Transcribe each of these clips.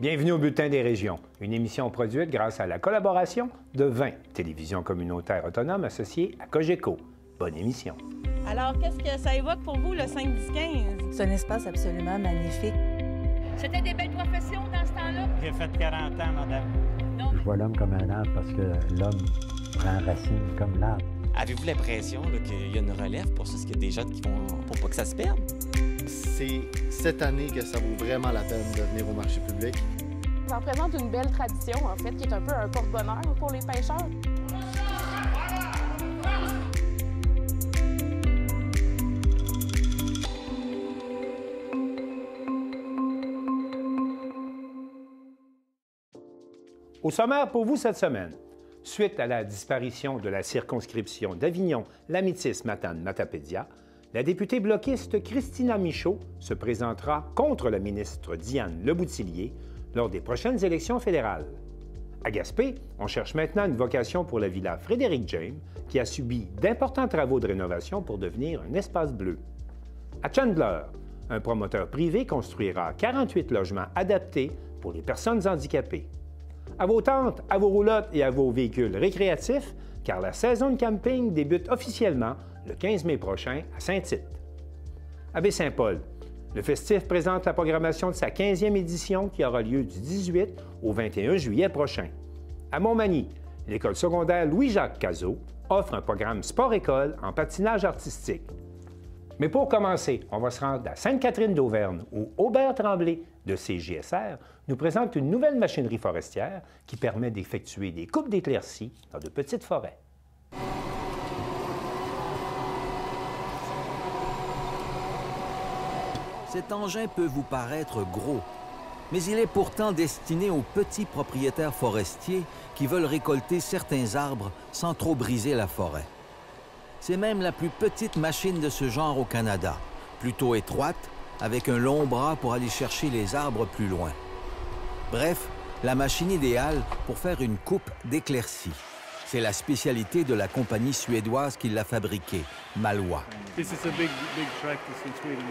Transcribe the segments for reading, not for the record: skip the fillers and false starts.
Bienvenue au Bulletin des régions, une émission produite grâce à la collaboration de 20 télévisions communautaires autonomes associées à Cogeco. Bonne émission. Alors, qu'est-ce que ça évoque pour vous, le 5-10-15? C'est un espace absolument magnifique. C'était des belles professions dans ce temps-là? J'ai fait 40 ans, madame. Non. Je vois l'homme comme un arbre parce que l'homme prend racine comme l'arbre. Avez-vous l'impression qu'il y a une relève pour ça? Est-ce qu'il y a des jeunes qui vont pour pas que ça se perde? C'est cette année que ça vaut vraiment la peine de venir au marché public. Ça représente une belle tradition, en fait, qui est un peu un porte-bonheur pour les pêcheurs. Au sommaire pour vous cette semaine, suite à la disparition de la circonscription d'Avignon-Lamitis-Matane-Matapédia, la députée bloquiste Christina Michaud se présentera contre la ministre Diane Leboutillier lors des prochaines élections fédérales. À Gaspé, on cherche maintenant une vocation pour la villa Frédéric James, qui a subi d'importants travaux de rénovation pour devenir un espace bleu. À Chandler, un promoteur privé construira 48 logements adaptés pour les personnes handicapées. À vos tentes, à vos roulottes et à vos véhicules récréatifs, car la saison de camping débute officiellement le 15 mai prochain à Saint-Tite. À Baie-Saint-Paul, le festif présente la programmation de sa 15e édition qui aura lieu du 18 au 21 juillet prochain. À Montmagny, l'école secondaire Louis-Jacques Cazot offre un programme sport-école en patinage artistique. Mais pour commencer, on va se rendre à Sainte-Catherine d'Auvergne où Aubert Tremblay de CJSR nous présente une nouvelle machinerie forestière qui permet d'effectuer des coupes d'éclaircies dans de petites forêts. Cet engin peut vous paraître gros, mais il est pourtant destiné aux petits propriétaires forestiers qui veulent récolter certains arbres sans trop briser la forêt. C'est même la plus petite machine de ce genre au Canada, plutôt étroite, avec un long bras pour aller chercher les arbres plus loin. Bref, la machine idéale pour faire une coupe d'éclaircie. C'est la spécialité de la compagnie suédoise qui l'a fabriquée, Malwa. This is a big practice in Sweden.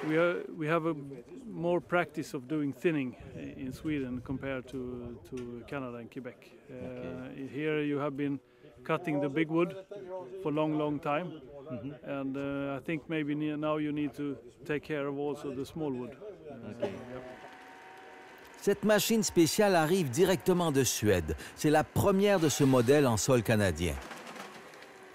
We have a more practice of doing thinning in Sweden compared to Canada and Quebec. Here you have been cutting the big wood for long time, and I think maybe now you need to take care of also the small wood. Cette machine spéciale arrive directement de Suède. C'est la première de ce modèle en sol canadien.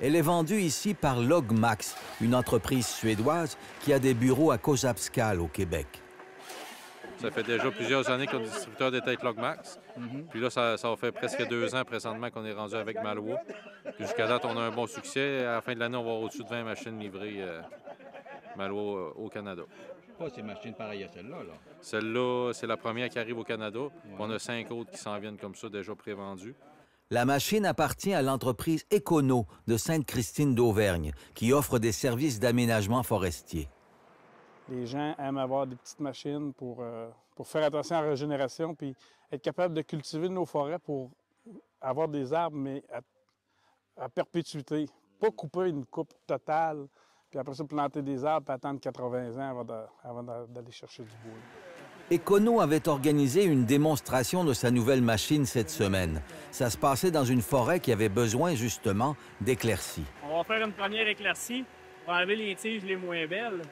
Elle est vendue ici par Logmax, une entreprise suédoise qui a des bureaux à Kosapskal, au Québec. Ça fait déjà plusieurs années qu'on est distributeur des têtes Logmax. Puis là, ça fait presque 2 ans présentement qu'on est rendu avec Malwa. Jusqu'à date, on a un bon succès. À la fin de l'année, on va avoir au-dessus de 20 machines livrées Malwa au Canada. Pas ces machines pareilles à celle-là, là. Celle-là, c'est la première qui arrive au Canada. Ouais. On a 5 autres qui s'en viennent comme ça, déjà prévendues. La machine appartient à l'entreprise Econo de Sainte-Christine d'Auvergne, qui offre des services d'aménagement forestier. Les gens aiment avoir des petites machines pour faire attention à la régénération puis être capable de cultiver nos forêts pour avoir des arbres, mais à perpétuité. Pas couper une coupe totale, puis après ça, planter des arbres et attendre 80 ans avant d'aller chercher du bois. Econo avait organisé une démonstration de sa nouvelle machine cette semaine. Ça se passait dans une forêt qui avait besoin, justement, d'éclaircies. On va faire une première éclaircie pour enlever les tiges les moins belles,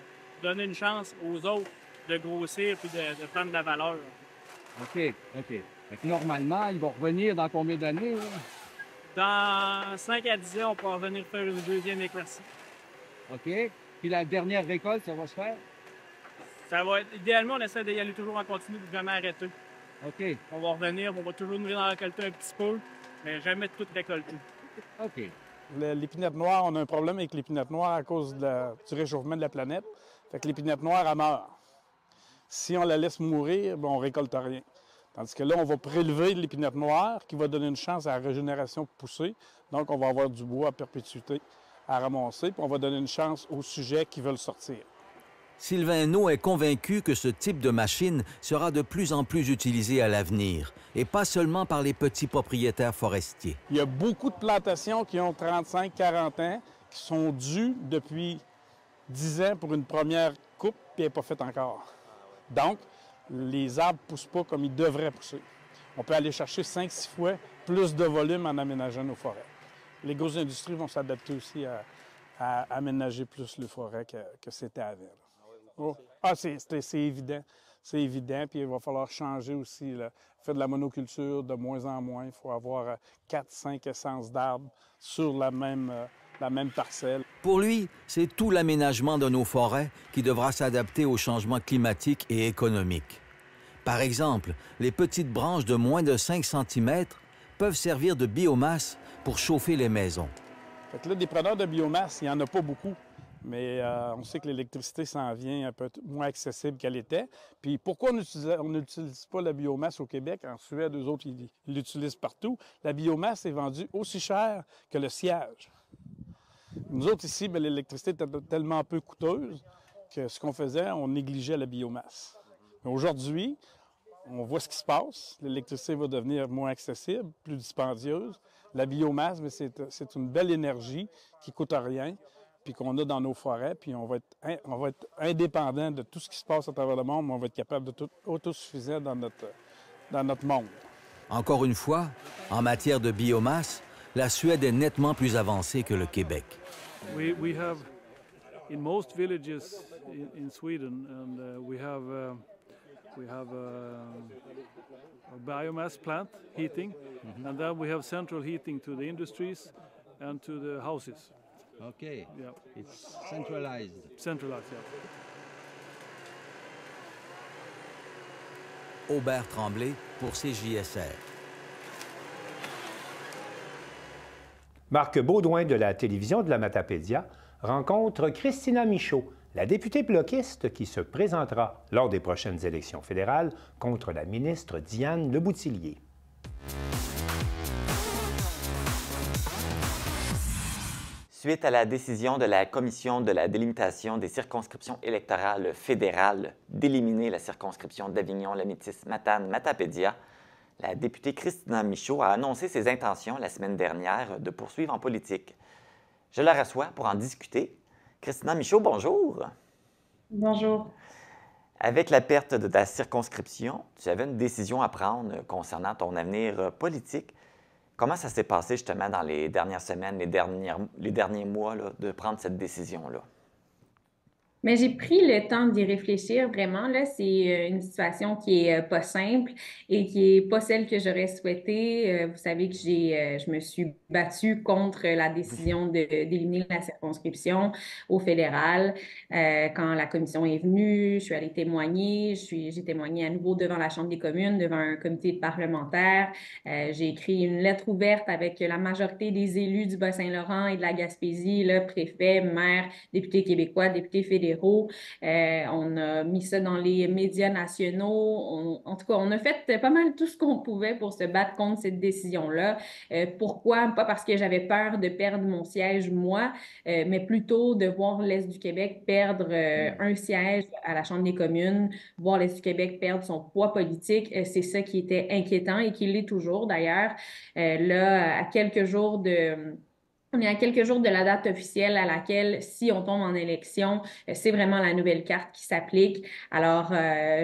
donner une chance aux autres de grossir puis de prendre de la valeur. OK. Normalement, ils vont revenir dans combien d'années? Dans 5 à 10 ans, on pourra revenir faire une deuxième éclaircie. OK. Puis la dernière récolte, ça va se faire? Ça va être, idéalement, on essaie d'y aller toujours en continu, de jamais arrêter. OK. On va revenir, on va toujours nous en récolter un petit peu, mais jamais tout récolter. OK. L'épinette noire, on a un problème avec l'épinette noire à cause du réchauffement de la planète. Fait que l'épinette noire, elle meurt. Si on la laisse mourir, on ne récolte rien. Tandis que là, on va prélever l'épinette noire qui va donner une chance à la régénération de pousser. Donc, on va avoir du bois à perpétuité à ramasser, puis on va donner une chance aux sujets qui veulent sortir. Sylvain Naud est convaincu que ce type de machine sera de plus en plus utilisé à l'avenir, et pas seulement par les petits propriétaires forestiers. Il y a beaucoup de plantations qui ont 35-40 ans, qui sont dues depuis 10 ans pour une première coupe, puis elle n'est pas faite encore. Donc, les arbres ne poussent pas comme ils devraient pousser. On peut aller chercher 5-6 fois plus de volume en aménageant nos forêts. Les grosses industries vont s'adapter aussi à aménager plus les forêts que c'était avant. Oh. Ah, c'est évident. C'est évident, puis il va falloir changer aussi. Là. Faire de la monoculture de moins en moins. Il faut avoir 4-5 essences d'arbres sur la même parcelle. Pour lui, c'est tout l'aménagement de nos forêts qui devra s'adapter aux changements climatiques et économiques. Par exemple, les petites branches de moins de 5 cm peuvent servir de biomasse pour chauffer les maisons. Fait que là, des preneurs de biomasse, il n'y en a pas beaucoup. Mais on sait que l'électricité s'en vient un peu moins accessible qu'elle était. Puis pourquoi on n'utilise pas la biomasse au Québec? En Suède, eux autres, ils l'utilisent partout. La biomasse est vendue aussi cher que le siège. Nous autres, ici, l'électricité était tellement peu coûteuse que ce qu'on faisait, on négligeait la biomasse. Aujourd'hui, on voit ce qui se passe. L'électricité va devenir moins accessible, plus dispendieuse. La biomasse, c'est une belle énergie qui ne coûte rien, puis qu'on a dans nos forêts, puis on va être indépendant de tout ce qui se passe à travers le monde, mais on va être capable d'être autosuffisant dans notre monde. Encore une fois, en matière de biomasse, la Suède est nettement plus avancée que le Québec. We have in most villages in Sweden, and we have a biomass plant heating, and then we have central heating to the industries and to the houses. Okay. Yeah. It's centralized. Centralized, yeah. Aubert Tremblay pour CJSR. Marc Baudouin de la télévision de la Matapédia rencontre Christina Michaud, la députée bloquiste qui se présentera lors des prochaines élections fédérales contre la ministre Diane Leboutillier. Suite à la décision de la Commission de la délimitation des circonscriptions électorales fédérales d'éliminer la circonscription d'Avignon-Lamitis-Matane-Matapédia, la députée Christina Michaud a annoncé ses intentions la semaine dernière de poursuivre en politique. Je la reçois pour en discuter. Christina Michaud, bonjour. Bonjour. Avec la perte de ta circonscription, tu avais une décision à prendre concernant ton avenir politique. Comment ça s'est passé justement dans les dernières semaines, les derniers mois là, de prendre cette décision-là? Mais j'ai pris le temps d'y réfléchir vraiment. Là, c'est une situation qui est pas simple et qui est pas celle que j'aurais souhaité. Vous savez que je me suis battue contre la décision d'éliminer la circonscription au fédéral. Quand la commission est venue, je suis allée témoigner. J'ai témoigné à nouveau devant la Chambre des communes, devant un comité de parlementaires. J'ai écrit une lettre ouverte avec la majorité des élus du Bas-Saint-Laurent et de la Gaspésie, là, préfets, maires, députés québécois, députés fédéraux. On a mis ça dans les médias nationaux. En tout cas, on a fait pas mal tout ce qu'on pouvait pour se battre contre cette décision-là. Pourquoi? Pas parce que j'avais peur de perdre mon siège, moi, mais plutôt de voir l'Est du Québec perdre un siège à la Chambre des communes, voir l'Est du Québec perdre son poids politique. C'est ça qui était inquiétant et qui l'est toujours, d'ailleurs. Là, on est à quelques jours de la date officielle à laquelle, si on tombe en élection, c'est vraiment la nouvelle carte qui s'applique. Alors,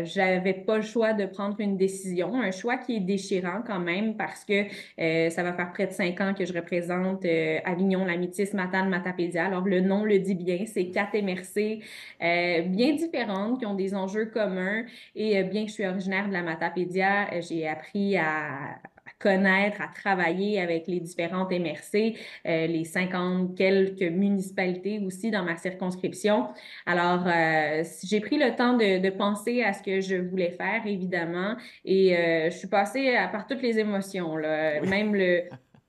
j'avais pas le choix de prendre une décision, un choix qui est déchirant quand même parce que ça va faire près de 5 ans que je représente Avignon, Lamitis, Matane, Matapédia. Alors, le nom le dit bien, c'est 4 MRC bien différentes qui ont des enjeux communs et bien que je suis originaire de la Matapédia, j'ai appris à connaître, à travailler avec les différentes MRC, les 50 quelques municipalités aussi dans ma circonscription. Alors, j'ai pris le temps de penser à ce que je voulais faire, évidemment, et je suis passée par toutes les émotions, là. Oui. Même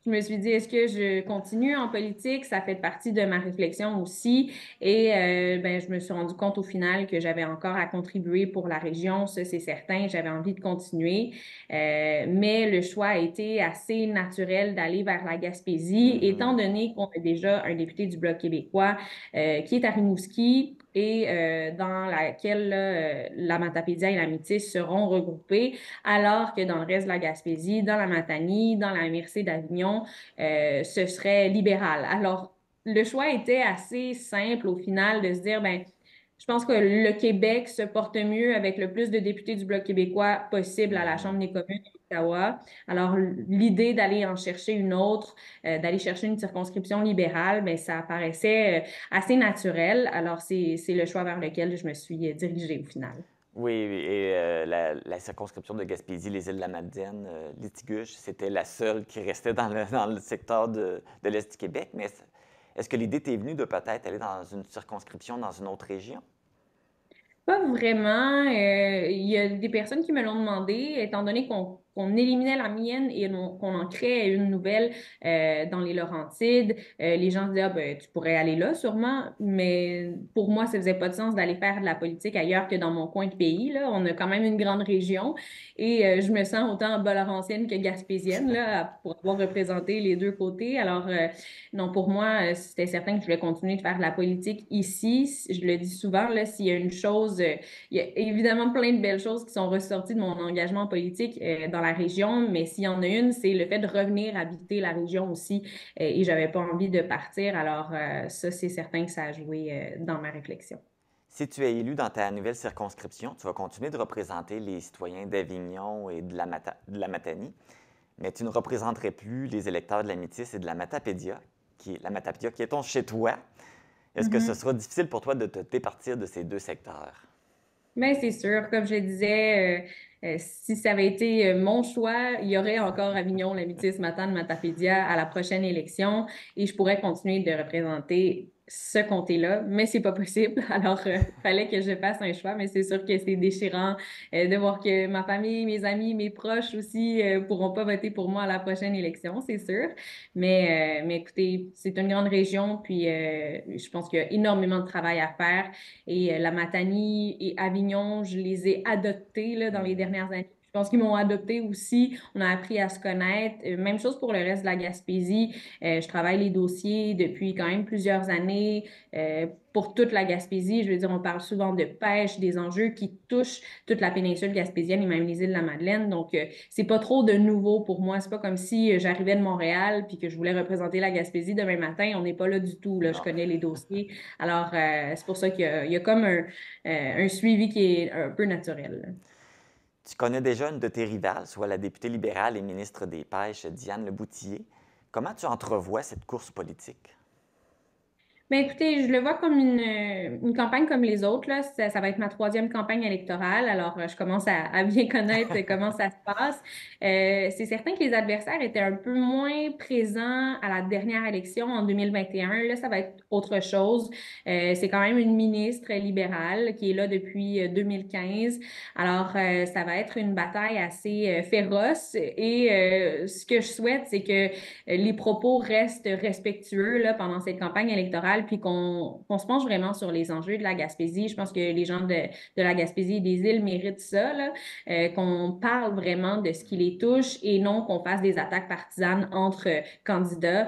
je me suis dit, est-ce que je continue en politique? Ça fait partie de ma réflexion aussi. Et je me suis rendu compte au final que j'avais encore à contribuer pour la région. Ça, c'est certain. J'avais envie de continuer. Mais le choix a été assez naturel d'aller vers la Gaspésie, étant donné qu'on a déjà un député du Bloc québécois qui est à Rimouski, et dans laquelle la Matapédia et la Métis seront regroupées, alors que dans le reste de la Gaspésie, dans la Matanie, dans la MRC d'Avignon, ce serait libéral. Alors, le choix était assez simple au final de se dire, je pense que le Québec se porte mieux avec le plus de députés du Bloc québécois possible à la Chambre des communes d'Ottawa. Alors, l'idée d'aller en chercher une autre, d'aller chercher une circonscription libérale, bien, ça paraissait assez naturel. Alors, c'est le choix vers lequel je me suis dirigée au final. Oui, et la circonscription de Gaspésie, les îles de la Madeleine, Litiguche, c'était la seule qui restait dans le secteur de l'Est du Québec. Mais est-ce que l'idée t'est venue de peut-être aller dans une circonscription dans une autre région? Pas vraiment. Il y a des personnes qui me l'ont demandé, étant donné qu'on éliminait la mienne et qu'on en créait une nouvelle dans les Laurentides. Les gens disaient, ah, ben, tu pourrais aller là sûrement, mais pour moi, ça faisait pas de sens d'aller faire de la politique ailleurs que dans mon coin de pays. Là. On a quand même une grande région et je me sens autant Bas-Laurentienne que gaspésienne là, pour avoir représenté les deux côtés. Alors, non, pour moi, c'était certain que je voulais continuer de faire de la politique ici. Je le dis souvent, là, s'il y a une chose, il y a évidemment plein de belles choses qui sont ressorties de mon engagement politique dans la région, mais s'il y en a une, c'est le fait de revenir habiter la région aussi. Et j'avais pas envie de partir. Alors, ça, c'est certain que ça a joué dans ma réflexion. Si tu es élu dans ta nouvelle circonscription, tu vas continuer de représenter les citoyens d'Avignon et de la Matanie, mais tu ne représenterais plus les électeurs de la Métis et de la Matapédia, qui est ton chez-toi. Est-ce que ce sera difficile pour toi de te départir de ces deux secteurs? Bien, c'est sûr. Comme je disais, si ça avait été mon choix, il y aurait encore Avignon, la Métis, Matane, Matapédia à la prochaine élection et je pourrais continuer de représenter ce comté-là, mais c'est pas possible. Alors, fallait que je fasse un choix, mais c'est sûr que c'est déchirant de voir que ma famille, mes amis, mes proches aussi pourront pas voter pour moi à la prochaine élection, c'est sûr. Mais écoutez, c'est une grande région, puis je pense qu'il y a énormément de travail à faire. Et la Matanie et Avignon, je les ai adoptés là, dans les dernières années. Je pense qu'ils m'ont adopté aussi. On a appris à se connaître. Même chose pour le reste de la Gaspésie. Je travaille les dossiers depuis quand même plusieurs années pour toute la Gaspésie. Je veux dire, on parle souvent de pêche, des enjeux qui touchent toute la péninsule gaspésienne et même les îles de la Madeleine. Donc, c'est pas trop de nouveau pour moi. C'est pas comme si j'arrivais de Montréal puis que je voulais représenter la Gaspésie demain matin. On n'est pas là du tout. Là. Je connais les dossiers. Alors, c'est pour ça qu'il y a comme un suivi qui est un peu naturel. Là. Tu connais déjà une de tes rivales, soit la députée libérale et ministre des Pêches, Diane Leboutillier. Comment tu entrevois cette course politique? Bien, écoutez, je le vois comme une campagne comme les autres. Là. Ça va être ma 3e campagne électorale. Alors, je commence à bien connaître comment ça se passe. C'est certain que les adversaires étaient un peu moins présents à la dernière élection en 2021. Là, ça va être autre chose. C'est quand même une ministre libérale qui est là depuis 2015. Alors, ça va être une bataille assez féroce. Et ce que je souhaite, c'est que les propos restent respectueux là, pendant cette campagne électorale puis qu'on se penche vraiment sur les enjeux de la Gaspésie. Je pense que les gens de la Gaspésie et des îles méritent ça, là, qu'on parle vraiment de ce qui les touche et non qu'on fasse des attaques partisanes entre candidats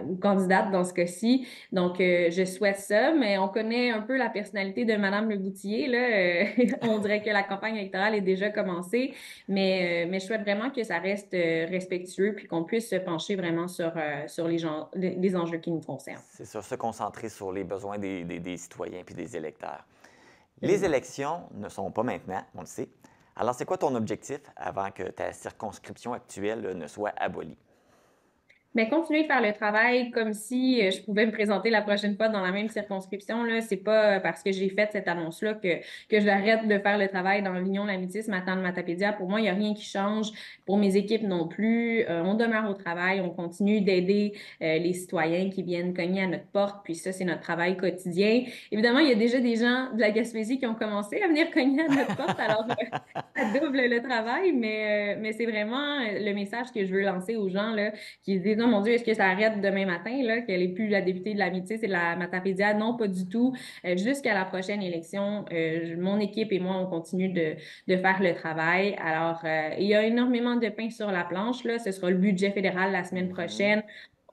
ou candidates dans ce cas-ci. Donc, je souhaite ça, mais on connaît un peu la personnalité de Mme Leboutillier. Là. On dirait que la campagne électorale est déjà commencée, mais je souhaite vraiment que ça reste respectueux puis qu'on puisse se pencher vraiment sur les enjeux qui nous concernent. C'est sûr, se concentrer sur les besoins des citoyens puis des électeurs. Les élections ne sont pas maintenant, on le sait. Alors, c'est quoi ton objectif avant que ta circonscription actuelle ne soit abolie? Mais continuer de faire le travail comme si je pouvais me présenter la prochaine fois dans la même circonscription. Là, c'est pas parce que j'ai fait cette annonce-là que j'arrête de faire le travail dans l'Union, la Métis, Matane, Matapédia. Pour moi, il n'y a rien qui change. Pour mes équipes non plus. On demeure au travail. On continue d'aider les citoyens qui viennent cogner à notre porte. Puis ça, c'est notre travail quotidien. Évidemment, il y a déjà des gens de la Gaspésie qui ont commencé à venir cogner à notre porte. Alors, ça double le travail. Mais c'est vraiment le message que je veux lancer aux gens là, qui disent « Mon Dieu, est-ce que ça arrête demain matin, là, qu'elle n'est plus la députée de la Métis et de la Matapédia? » Non, pas du tout. Jusqu'à la prochaine élection, mon équipe et moi, on continue de faire le travail. Alors, il y a énormément de pain sur la planche. Là. Ce sera le budget fédéral la semaine prochaine.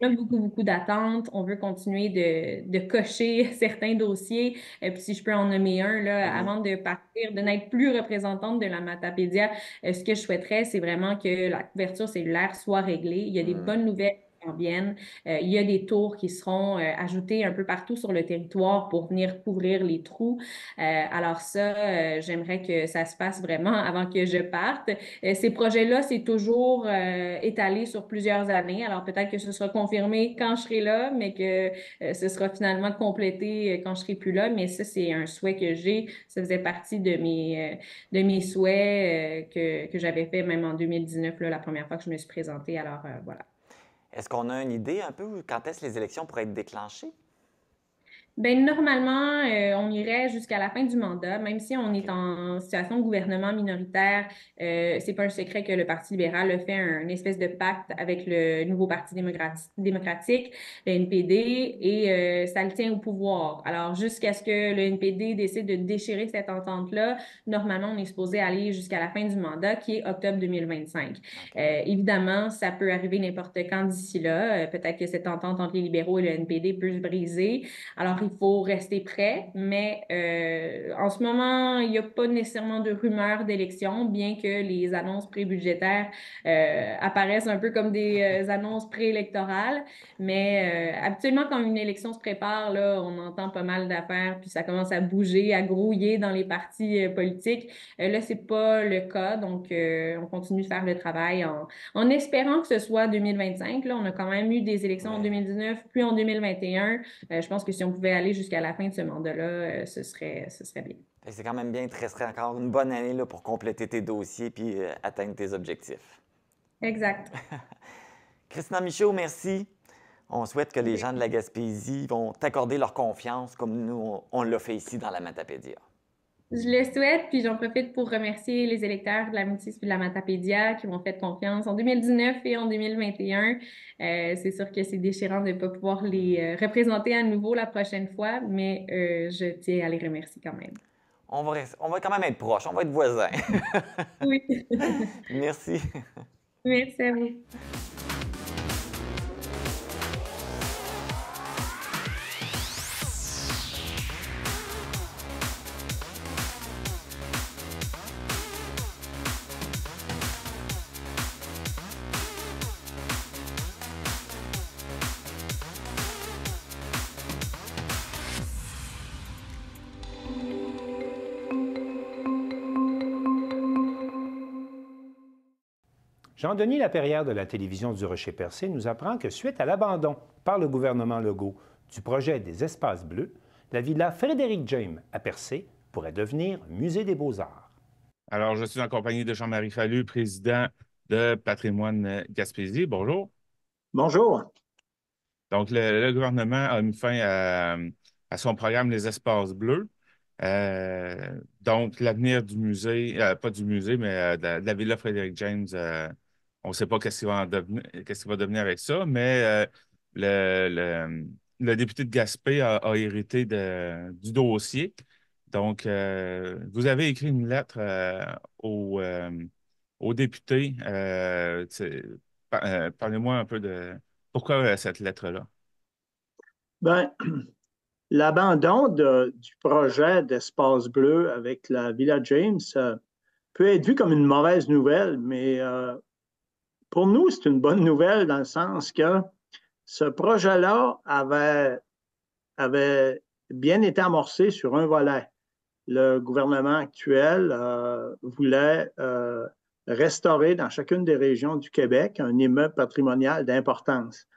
On a beaucoup d'attentes. On veut continuer de cocher certains dossiers. Puis si je peux en nommer un, là, avant de partir, de n'être plus représentante de la Matapédia, ce que je souhaiterais, c'est vraiment que la couverture cellulaire soit réglée. Il y a des bonnes nouvelles cambienne. Il y a des tours qui seront ajoutées un peu partout sur le territoire pour venir couvrir les trous. Alors ça, j'aimerais que ça se passe vraiment avant que je parte. Ces projets-là, c'est toujours étalé sur plusieurs années. Alors peut-être que ce sera confirmé quand je serai là, mais que ce sera finalement complété quand je serai plus là. Mais ça, c'est un souhait que j'ai. Ça faisait partie de mes souhaits que j'avais fait même en 2019, là, la première fois que je me suis présentée. Alors voilà. Est-ce qu'on a une idée un peu quand est-ce que les élections pourraient être déclenchées? Ben normalement, on irait jusqu'à la fin du mandat, même si on est en situation de gouvernement minoritaire. C'est pas un secret que le Parti libéral a fait une espèce de pacte avec le nouveau Parti démocratique, le NPD, et ça le tient au pouvoir. Alors, jusqu'à ce que le NPD décide de déchirer cette entente-là, normalement, on est supposé aller jusqu'à la fin du mandat, qui est octobre 2025. Évidemment, ça peut arriver n'importe quand d'ici là. Peut-être que cette entente entre les libéraux et le NPD peut se briser. Alors, il faut rester prêt, mais en ce moment, il n'y a pas nécessairement de rumeurs d'élection, bien que les annonces pré-budgétaires apparaissent un peu comme des annonces préélectorales. Mais habituellement, quand une élection se prépare, là, on entend pas mal d'affaires, puis ça commence à bouger, à grouiller dans les partis politiques. Là, c'est pas le cas, donc on continue de faire le travail en espérant que ce soit 2025. Là, on a quand même eu des élections en 2019, puis en 2021. Je pense que si on pouvait aller jusqu'à la fin de ce mandat-là, ce serait bien. C'est quand même bien, il te resterait encore une bonne année là, pour compléter tes dossiers puis atteindre tes objectifs. Exact. Christina Michaud, merci. On souhaite que les gens de la Gaspésie vont t'accorder leur confiance comme nous, on l'a fait ici dans la Matapédia. Je le souhaite, puis j'en profite pour remercier les électeurs de la Métis et de la Matapédia qui m'ont fait confiance en 2019 et en 2021. C'est sûr que c'est déchirant de ne pas pouvoir les représenter à nouveau la prochaine fois, mais je tiens à les remercier quand même. On va quand même être proches, on va être voisins. Oui. Merci. Merci à vous. Jean-Denis Laperrière de la télévision du Rocher-Percé nous apprend que suite à l'abandon par le gouvernement Legault du projet des espaces bleus, la villa Frédéric James à Percé pourrait devenir musée des beaux-arts. Alors, je suis en compagnie de Jean-Marie Fallu, président de Patrimoine Gaspésie. Bonjour. Bonjour. Donc, le gouvernement a mis fin à son programme Les Espaces Bleus. Donc, l'avenir du musée, pas du musée, mais de la Villa Frédéric James, on ne sait pas qu'est-ce qu'il va devenir avec ça, mais le député de Gaspé a hérité du dossier. Donc, vous avez écrit une lettre au député. Parlez-moi un peu de pourquoi cette lettre-là. Bien, l'abandon du projet d'Espace Bleu avec la Villa James peut être vu comme une mauvaise nouvelle, mais pour nous, c'est une bonne nouvelle dans le sens que ce projet-là avait bien été amorcé sur un volet. Le gouvernement actuel voulait restaurer dans chacune des régions du Québec un immeuble patrimonial d'importance.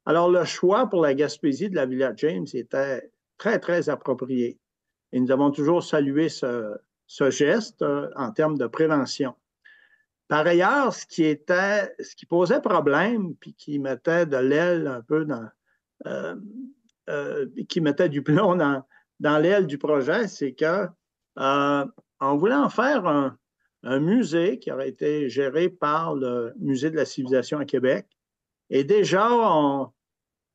Alors, le choix pour la Gaspésie de la Villa James était très, très approprié. Et nous avons toujours salué ce geste en termes de prévention. Par ailleurs, ce qui posait problème, puis qui mettait de l'aile un peu qui mettait du plomb dans l'aile du projet, c'est que on voulait en faire un musée qui aurait été géré par le Musée de la civilisation à Québec. Et déjà,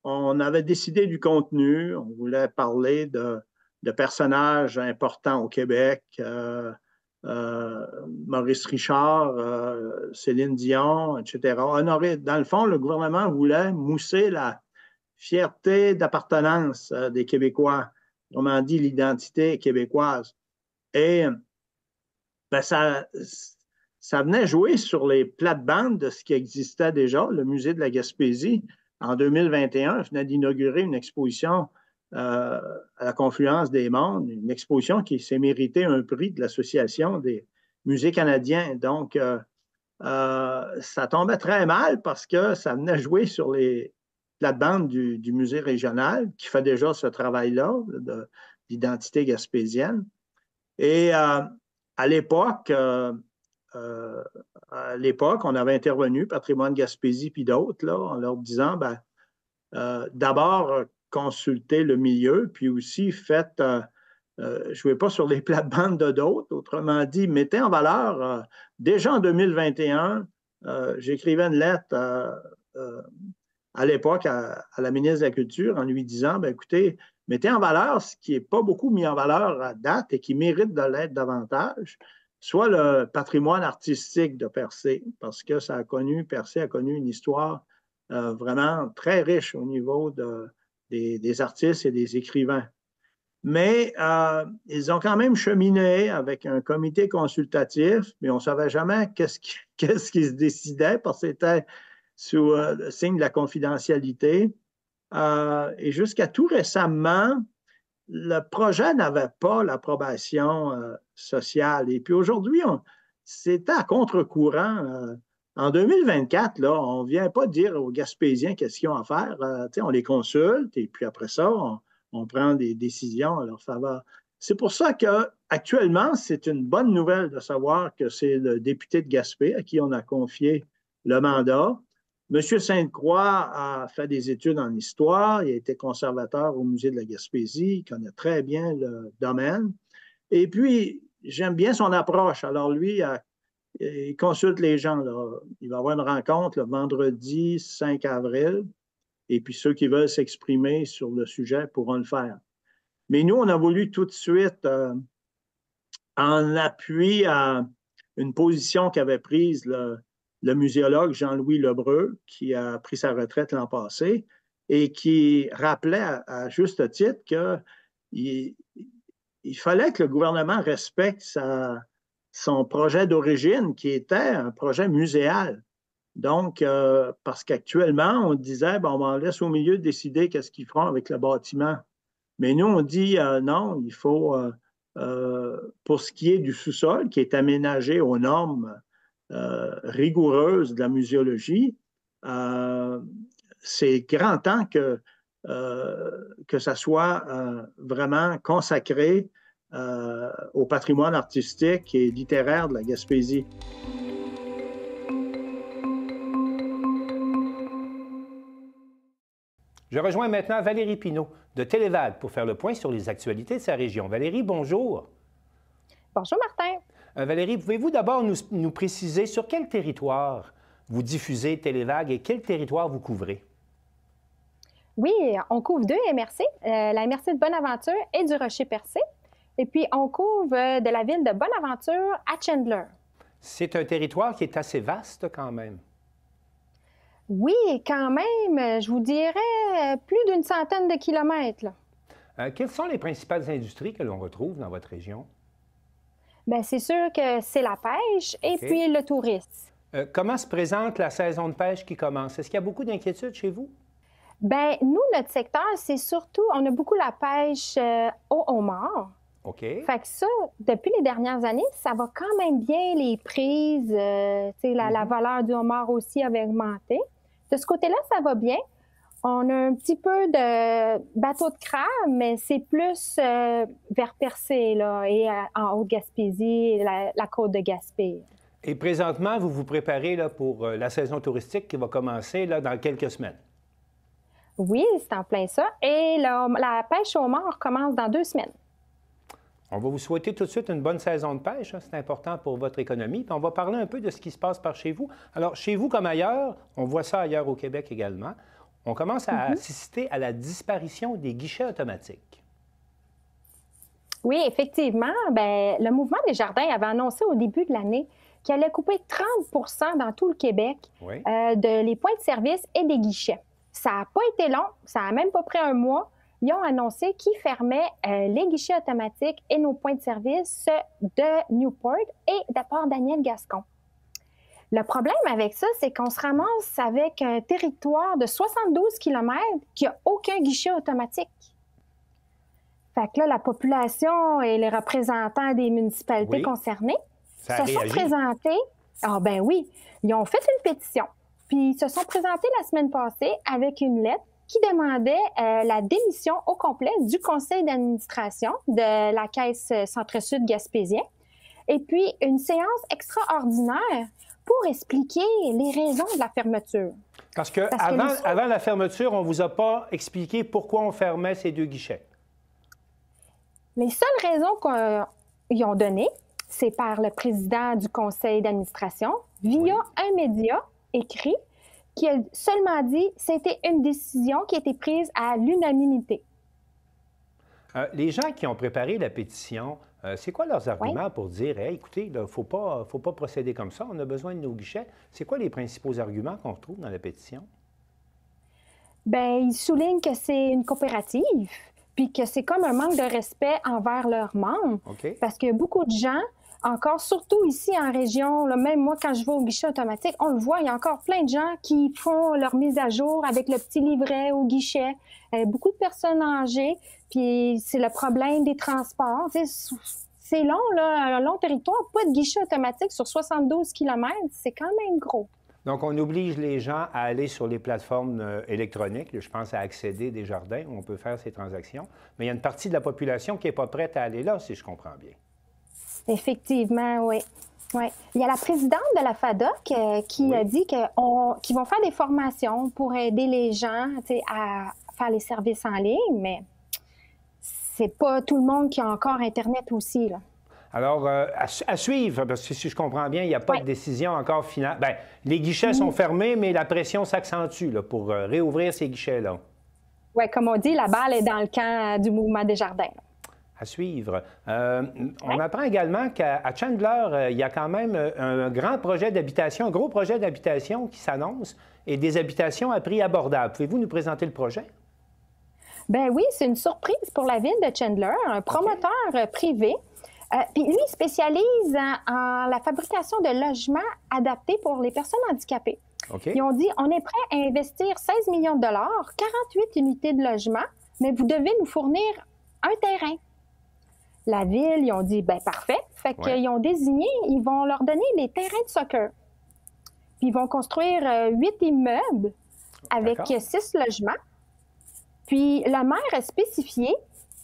on avait décidé du contenu. On voulait parler de personnages importants au Québec. Maurice Richard, Céline Dion, etc. Honoré. Dans le fond, le gouvernement voulait mousser la fierté d'appartenance des Québécois, autrement dit l'identité québécoise. Et ben, ça venait jouer sur les plates-bandes de ce qui existait déjà, le musée de la Gaspésie. en 2021, venait d'inaugurer une exposition à la Confluence des mondes, une exposition qui s'est méritée un prix de l'Association des musées canadiens. Donc, ça tombait très mal parce que ça venait jouer sur les plates-bandes du musée régional qui fait déjà ce travail-là d'identité gaspésienne. Et à l'époque, on avait intervenu, Patrimoine Gaspésie puis d'autres, en leur disant, d'abord, consultez le milieu, puis aussi faites, jouez pas sur les plates-bandes de d'autres. Autrement dit, mettez en valeur, déjà en 2021, j'écrivais une lettre à l'époque à la ministre de la Culture en lui disant, écoutez, mettez en valeur ce qui n'est pas beaucoup mis en valeur à date et qui mérite de l'être davantage, soit le patrimoine artistique de Percé, parce que Percé a connu une histoire vraiment très riche au niveau des artistes et des écrivains. Mais ils ont quand même cheminé avec un comité consultatif, mais on ne savait jamais qu'est-ce qui se décidait, parce que c'était sous le signe de la confidentialité. Et jusqu'à tout récemment, le projet n'avait pas l'approbation sociale. Et puis aujourd'hui, c'était à contre-courant. En 2024, là, on ne vient pas dire aux Gaspésiens qu'est-ce qu'ils ont à faire. On les consulte et puis après ça, on prend des décisions à leur faveur. C'est pour ça qu'actuellement, c'est une bonne nouvelle de savoir que c'est le député de Gaspé à qui on a confié le mandat. M. Sainte-Croix a fait des études en histoire, il a été conservateur au Musée de la Gaspésie, il connaît très bien le domaine. Et puis, j'aime bien son approche. Alors lui, il consulte les gens. Là. Il va y avoir une rencontre le vendredi 5 avril. Et puis, ceux qui veulent s'exprimer sur le sujet pourront le faire. Mais nous, on a voulu tout de suite, en appui à une position qu'avait prise le muséologue Jean-Louis Lebreu, qui a pris sa retraite l'an passé, et qui rappelait à juste titre qu'il fallait que le gouvernement respecte son projet d'origine, qui était un projet muséal. Donc, parce qu'actuellement, on disait, on en laisse au milieu décider qu'est-ce qu'ils feront avec le bâtiment. Mais nous, on dit non, il faut, pour ce qui est du sous-sol, qui est aménagé aux normes rigoureuses de la muséologie, c'est grand temps que ça soit vraiment consacré au patrimoine artistique et littéraire de la Gaspésie. Je rejoins maintenant Valérie Pinault de Télévague pour faire le point sur les actualités de sa région. Valérie, bonjour. Bonjour, Martin. Valérie, pouvez-vous d'abord nous préciser sur quel territoire vous diffusez Télévague et quel territoire vous couvrez? Oui, on couvre deux MRC, la MRC de Bonaventure et du Rocher-Percé. Et puis, on couvre de la ville de Bonaventure à Chandler. C'est un territoire qui est assez vaste quand même. Oui, quand même, je vous dirais plus d'une centaine de kilomètres. Quelles sont les principales industries que l'on retrouve dans votre région? Bien, c'est sûr que c'est la pêche et puis le tourisme. Comment se présente la saison de pêche qui commence? Est-ce qu'il y a beaucoup d'inquiétudes chez vous? Bien, nous, notre secteur, c'est surtout, on a beaucoup la pêche au homard. OK. Fait que ça, depuis les dernières années, ça va quand même bien, les prises, la valeur du homard aussi avait augmenté. De ce côté-là, ça va bien. On a un petit peu de bateau de crabe, mais c'est plus vers Percé, là, et en Haute-Gaspésie, la côte de Gaspé. Et présentement, vous vous préparez là, pour la saison touristique qui va commencer là, dans quelques semaines. Oui, c'est en plein ça. Et la pêche au homard commence dans 2 semaines. On va vous souhaiter tout de suite une bonne saison de pêche. Hein, c'est important pour votre économie. Puis on va parler un peu de ce qui se passe par chez vous. Alors, chez vous comme ailleurs, on voit ça ailleurs au Québec également, on commence à assister à la disparition des guichets automatiques. Oui, effectivement. Bien, le Mouvement des jardins avait annoncé au début de l'année qu'il allait couper 30 % dans tout le Québec les points de service et des guichets. Ça n'a pas été long, ça n'a même pas pris un mois. Ils ont annoncé qu'ils fermaient les guichets automatiques et nos points de service de Newport et de Port-Daniel-Gascon. Le problème avec ça, c'est qu'on se ramasse avec un territoire de 72 km qui n'a aucun guichet automatique. Fait que là, la population et les représentants des municipalités concernées se sont présentés. Ah ben oui, ils ont fait une pétition. Puis ils se sont présentés la semaine passée avec une lettre qui demandait la démission au complet du conseil d'administration de la Caisse Centre-Sud gaspésien et puis une séance extraordinaire pour expliquer les raisons de la fermeture. Parce que avant la fermeture, on ne vous a pas expliqué pourquoi on fermait ces 2 guichets. Les seules raisons qu'ils ont données, c'est par le président du conseil d'administration via un média écrit qui a seulement dit que c'était une décision qui a été prise à l'unanimité. Les gens qui ont préparé la pétition, c'est quoi leurs arguments pour dire hey, écoutez, il ne faut pas procéder comme ça, on a besoin de nos guichets? C'est quoi les principaux arguments qu'on retrouve dans la pétition? Bien, ils soulignent que c'est une coopérative, puis que c'est comme un manque de respect envers leurs membres. Parce que beaucoup de gens, encore, surtout ici en région, là, même moi, quand je vais au guichet automatique, on le voit, il y a encore plein de gens qui font leur mise à jour avec le petit livret au guichet. Beaucoup de personnes âgées, puis c'est le problème des transports. C'est long, là, un long territoire, pas de guichet automatique sur 72 km, c'est quand même gros. Donc, on oblige les gens à aller sur les plateformes électroniques. Je pense à Accéder Desjardins, où on peut faire ces transactions. Mais il y a une partie de la population qui n'est pas prête à aller là, si je comprends bien. Effectivement, oui. Il y a la présidente de la FADOC qui a dit qu'ils vont faire des formations pour aider les gens à faire les services en ligne, mais c'est pas tout le monde qui a encore Internet aussi, là. Alors, à suivre, parce que si je comprends bien, il n'y a pas de décision encore finale. Bien, les guichets sont fermés, mais la pression s'accentue pour réouvrir ces guichets-là. Oui, comme on dit, la balle est dans le camp du mouvement Desjardins. À suivre. On apprend également qu'à Chandler, il y a quand même un grand projet d'habitation, un gros projet d'habitation qui s'annonce et des habitations à prix abordable. Pouvez-vous nous présenter le projet? Ben oui, c'est une surprise pour la ville de Chandler, un promoteur privé. Puis lui, il spécialise en la fabrication de logements adaptés pour les personnes handicapées. Ils ont dit, on est prêt à investir 16 millions de dollars, 48 unités de logement, mais vous devez nous fournir un terrain. La ville, ils ont dit, ben parfait. Fait qu'ils ont désigné, ils vont leur donner des terrains de soccer. Puis ils vont construire 8 immeubles avec 6 logements. Puis le maire a spécifié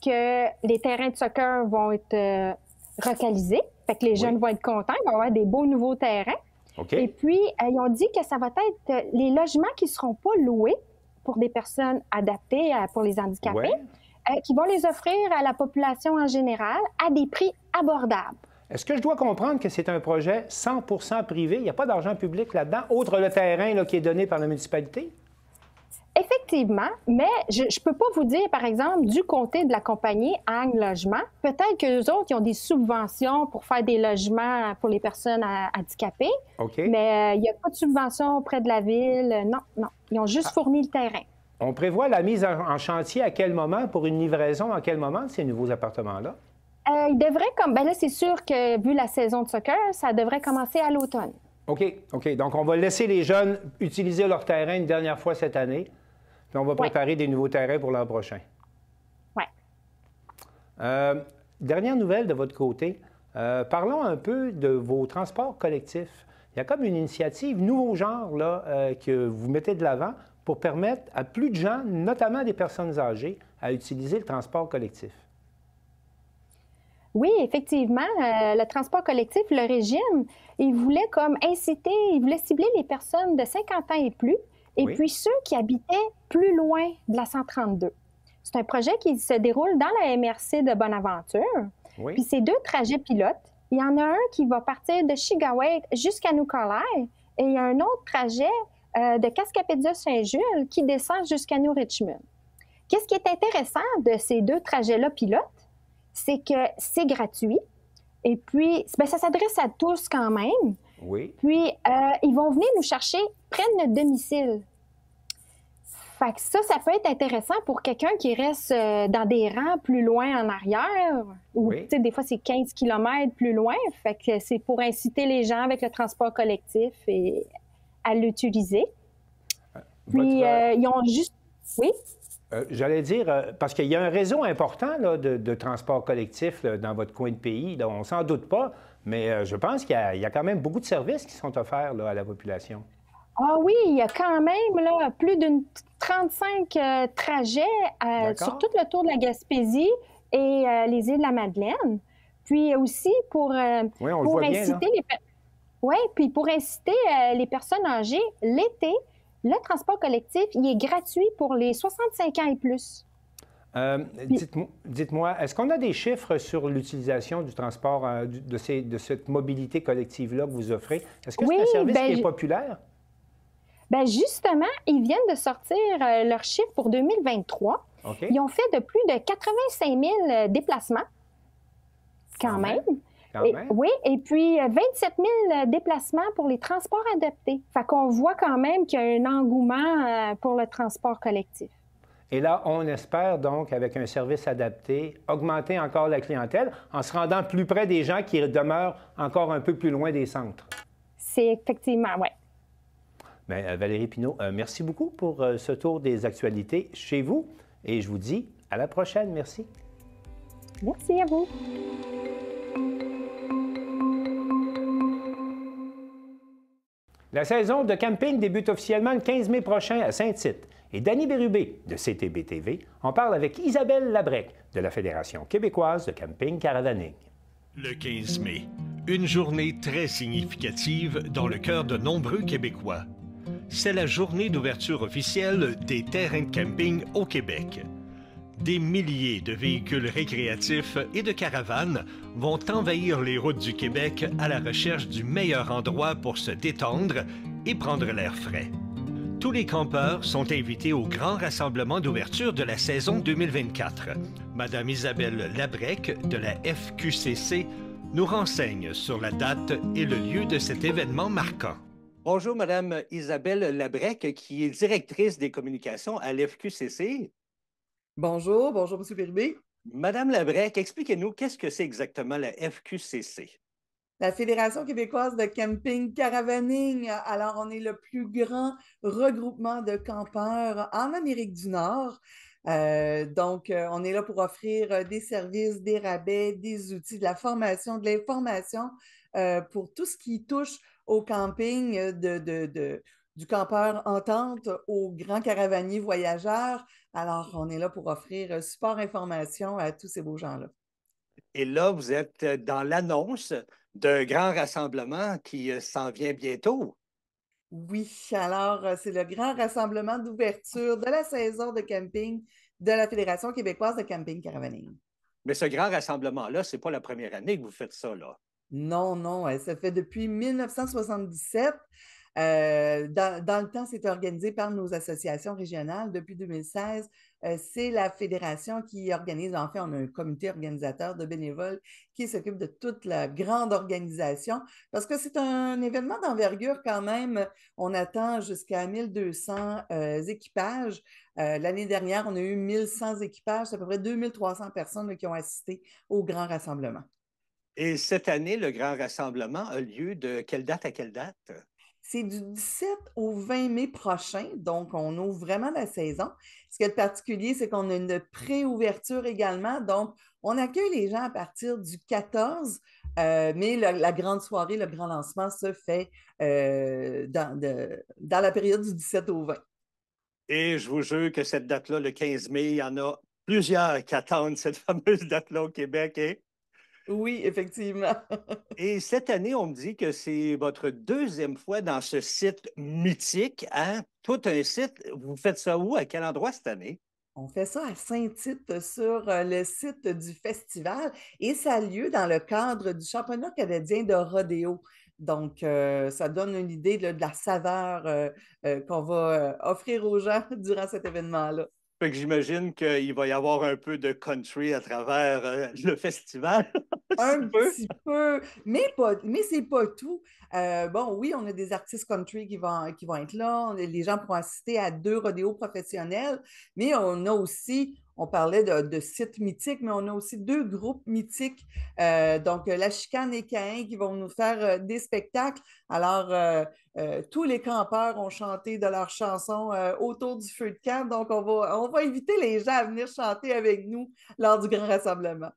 que les terrains de soccer vont être relocalisés. Fait que les jeunes vont être contents, ils vont avoir des beaux nouveaux terrains. Et puis, ils ont dit que ça va être les logements qui ne seront pas loués pour des personnes adaptées pour les handicapés, qui vont les offrir à la population en général à des prix abordables. Est-ce que je dois comprendre que c'est un projet 100% privé? Il n'y a pas d'argent public là-dedans, outre le terrain là, qui est donné par la municipalité? Effectivement, mais je ne peux pas vous dire, par exemple, du côté de la compagnie Ang Logement, peut-être qu'eux autres, ils ont des subventions pour faire des logements pour les personnes handicapées, mais il n'y a pas de subvention auprès de la ville. Non. Ils ont juste fourni le terrain. On prévoit la mise en chantier à quel moment, pour une livraison, à quel moment de ces nouveaux appartements-là? Il devrait, ben là, c'est sûr que, vu la saison de soccer, ça devrait commencer à l'automne. OK. Donc, on va laisser les jeunes utiliser leur terrain une dernière fois cette année, puis on va préparer des nouveaux terrains pour l'an prochain. Oui. Dernière nouvelle de votre côté. Parlons un peu de vos transports collectifs. Il y a comme une initiative nouveau genre là, que vous mettez de l'avant pour permettre à plus de gens, notamment des personnes âgées, à utiliser le transport collectif. Oui, effectivement, le transport collectif, le régime, il voulait comme inciter, il voulait cibler les personnes de 50 ans et plus, et puis ceux qui habitaient plus loin de la 132. C'est un projet qui se déroule dans la MRC de Bonaventure. Puis c'est 2 trajets pilotes. Il y en a un qui va partir de Chigaweg jusqu'à New-Carlisle, et il y a un autre trajet de Cascapédia-Saint-Jules qui descend jusqu'à New Richmond. Qu'est-ce qui est intéressant de ces 2 trajets-là pilotes? C'est que c'est gratuit. Et puis, ça s'adresse à tous quand même. Puis, ils vont venir nous chercher près de notre domicile. Fait que ça peut être intéressant pour quelqu'un qui reste dans des rangs plus loin en arrière, ou tu sais, des fois c'est 15 km plus loin. Fait que c'est pour inciter les gens avec le transport collectif et à l'utiliser. Puis ils ont juste... Oui? J'allais dire, parce qu'il y a un réseau important là, de transport collectif là, dans votre coin de pays. Là, on s'en doute pas, mais je pense qu'il y a quand même beaucoup de services qui sont offerts là, à la population. Ah oui, il y a quand même là, plus de 35 trajets sur tout le tour de la Gaspésie et les îles de la Madeleine. Puis aussi pour inciter pour inciter les personnes âgées, l'été, le transport collectif, il est gratuit pour les 65 ans et plus. Dites-moi, est-ce qu'on a des chiffres sur l'utilisation du transport, de cette mobilité collective-là que vous offrez? Est-ce que c'est un service qui est populaire? Bien, justement, ils viennent de sortir leurs chiffres pour 2023. Okay. Ils ont fait de plus de 85 000 déplacements, quand même. Oui, et puis 27 000 déplacements pour les transports adaptés. Fait qu'on voit quand même qu'il y a un engouement pour le transport collectif. Et là, on espère donc, avec un service adapté, augmenter encore la clientèle en se rendant plus près des gens qui demeurent encore un peu plus loin des centres. C'est effectivement, oui. Bien, Valérie Pinault, merci beaucoup pour ce tour des actualités chez vous et je vous dis à la prochaine. Merci. Merci à vous. La saison de camping débute officiellement le 15 mai prochain à Saint-Tite. Et Danny Bérubé de CTB-TV en parle avec Isabelle Labrec de la Fédération québécoise de camping caravaning. Le 15 mai, une journée très significative dans le cœur de nombreux Québécois. C'est la journée d'ouverture officielle des terrains de camping au Québec. Des milliers de véhicules récréatifs et de caravanes vont envahir les routes du Québec à la recherche du meilleur endroit pour se détendre et prendre l'air frais. Tous les campeurs sont invités au grand rassemblement d'ouverture de la saison 2024. Madame Isabelle Labrec de la FQCC nous renseigne sur la date et le lieu de cet événement marquant. Bonjour, Madame Isabelle Labrec, qui est directrice des communications à l'FQCC. Bonjour, bonjour, M. Bérubé. Madame Labrec, expliquez-nous qu'est-ce que c'est exactement la FQCC? La Fédération québécoise de camping caravaning. Alors, on est le plus grand regroupement de campeurs en Amérique du Nord. Donc, on est là pour offrir des services, des rabais, des outils, de la formation, de l'information pour tout ce qui touche au camping du campeur en tente au grand caravanier voyageur. Alors, on est là pour offrir support information à tous ces beaux gens-là. Et là, vous êtes dans l'annonce d'un grand rassemblement qui s'en vient bientôt. Oui, alors c'est le grand rassemblement d'ouverture de la saison de camping de la Fédération québécoise de camping caravaning. Mais ce grand rassemblement-là, ce n'est pas la première année que vous faites ça, là. Non, non, ça fait depuis 1977. Dans le temps, c'est organisé par nos associations régionales. Depuis 2016, c'est la fédération qui organise. En fait, on a un comité organisateur de bénévoles qui s'occupe de toute la grande organisation parce que c'est un événement d'envergure quand même. On attend jusqu'à 1200 équipages. L'année dernière, on a eu 1100 équipages. C'est à peu près 2300 personnes là, qui ont assisté au grand rassemblement. Et cette année, le grand rassemblement a lieu de quelle date à quelle date? C'est du 17 au 20 mai prochain, donc on ouvre vraiment la saison. Ce qui est particulier, c'est qu'on a une pré-ouverture également, donc on accueille les gens à partir du 14, mais la grande soirée, le grand lancement se fait dans la période du 17 au 20. Et je vous jure que cette date-là, le 15 mai, il y en a plusieurs qui attendent cette fameuse date-là au Québec, hein? Oui, effectivement. Et cette année, on me dit que c'est votre deuxième fois dans ce site mythique, hein? Tout un site. Vous faites ça où? À quel endroit cette année? On fait ça à Saint-Tite sur le site du festival et ça a lieu dans le cadre du championnat canadien de rodéo. Donc, ça donne une idée de la saveur qu'on va offrir aux gens durant cet événement-là. Fait que j'imagine qu'il va y avoir un peu de country à travers le festival. Un petit peu, mais c'est pas tout. Bon, oui, on a des artistes country qui vont être là. Les gens pourront assister à 2 rodéos professionnels, mais on a aussi, on parlait de sites mythiques, mais on a aussi 2 groupes mythiques. Donc, La Chicane et Caïn qui vont nous faire des spectacles. Alors, tous les campeurs ont chanté de leurs chansons autour du feu de camp. Donc, on va inviter les gens à venir chanter avec nous lors du grand rassemblement.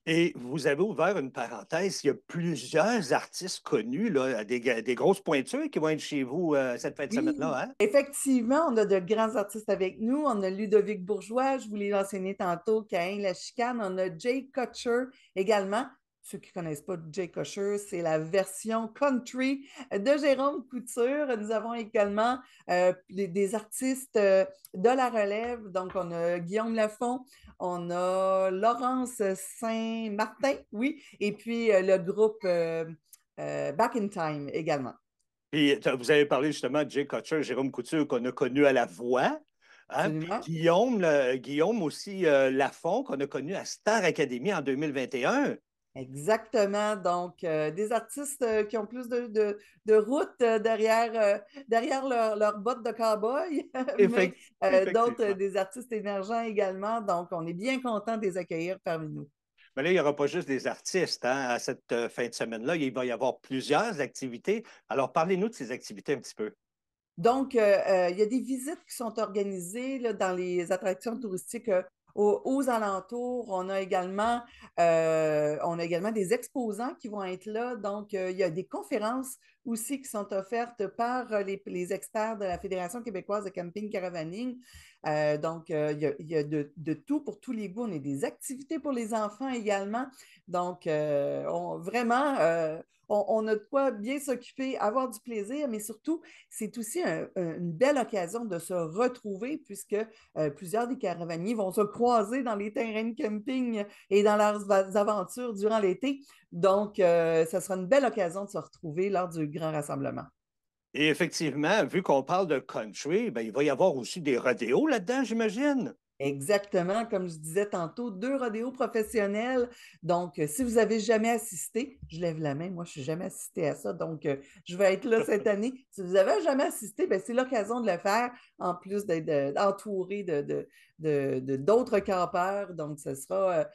Et vous avez ouvert une parenthèse, il y a plusieurs artistes connus, là, des grosses pointures qui vont être chez vous cette fin de semaine-là. Hein? Effectivement, on a de grands artistes avec nous. On a Ludovic Bourgeois, je vous l'ai mentionné tantôt, Caïn La Chicane. On a Jay Kutcher également. Ceux qui ne connaissent pas Jay Kutcher, c'est la version country de Jérôme Couture. Nous avons également des artistes de la relève. Donc, on a Guillaume Lafont, on a Laurence Saint-Martin, oui, et puis le groupe Back in Time également. Puis, vous avez parlé justement de Jay Kutcher, Jérôme Couture, qu'on a connu à La Voix. Hein? Puis Guillaume aussi Lafont, qu'on a connu à Star Academy en 2021. Exactement. Donc, des artistes qui ont plus de route derrière leur bottes de cow-boy, mais d'autres, des artistes émergents également. Donc, on est bien content de les accueillir parmi nous. Mais là, il n'y aura pas juste des artistes hein, à cette fin de semaine-là. Il va y avoir plusieurs activités. Alors, parlez-nous de ces activités un petit peu. Donc, il y a des visites qui sont organisées là, dans les attractions touristiques aux alentours. On a également des exposants qui vont être là. Donc, il y a des conférences aussi qui sont offertes par les experts de la Fédération québécoise de camping caravaning. Donc, il y a de tout pour tous les goûts. On a des activités pour les enfants également. Donc, on a de quoi bien s'occuper, avoir du plaisir, mais surtout, c'est aussi une belle occasion de se retrouver puisque plusieurs des caravaniers vont se croiser dans les terrains de camping et dans leurs aventures durant l'été. Donc, ce sera une belle occasion de se retrouver lors du grand rassemblement. Et effectivement, vu qu'on parle de country, bien, il va y avoir aussi des rodéos là-dedans, j'imagine. Exactement, comme je disais tantôt, 2 rodéos professionnels. Donc, si vous n'avez jamais assisté, je lève la main, moi, je ne suis jamais assisté à ça, donc je vais être là cette année. Si vous n'avez jamais assisté, c'est l'occasion de le faire, en plus d'être entouré d'autres campeurs. Donc, ce sera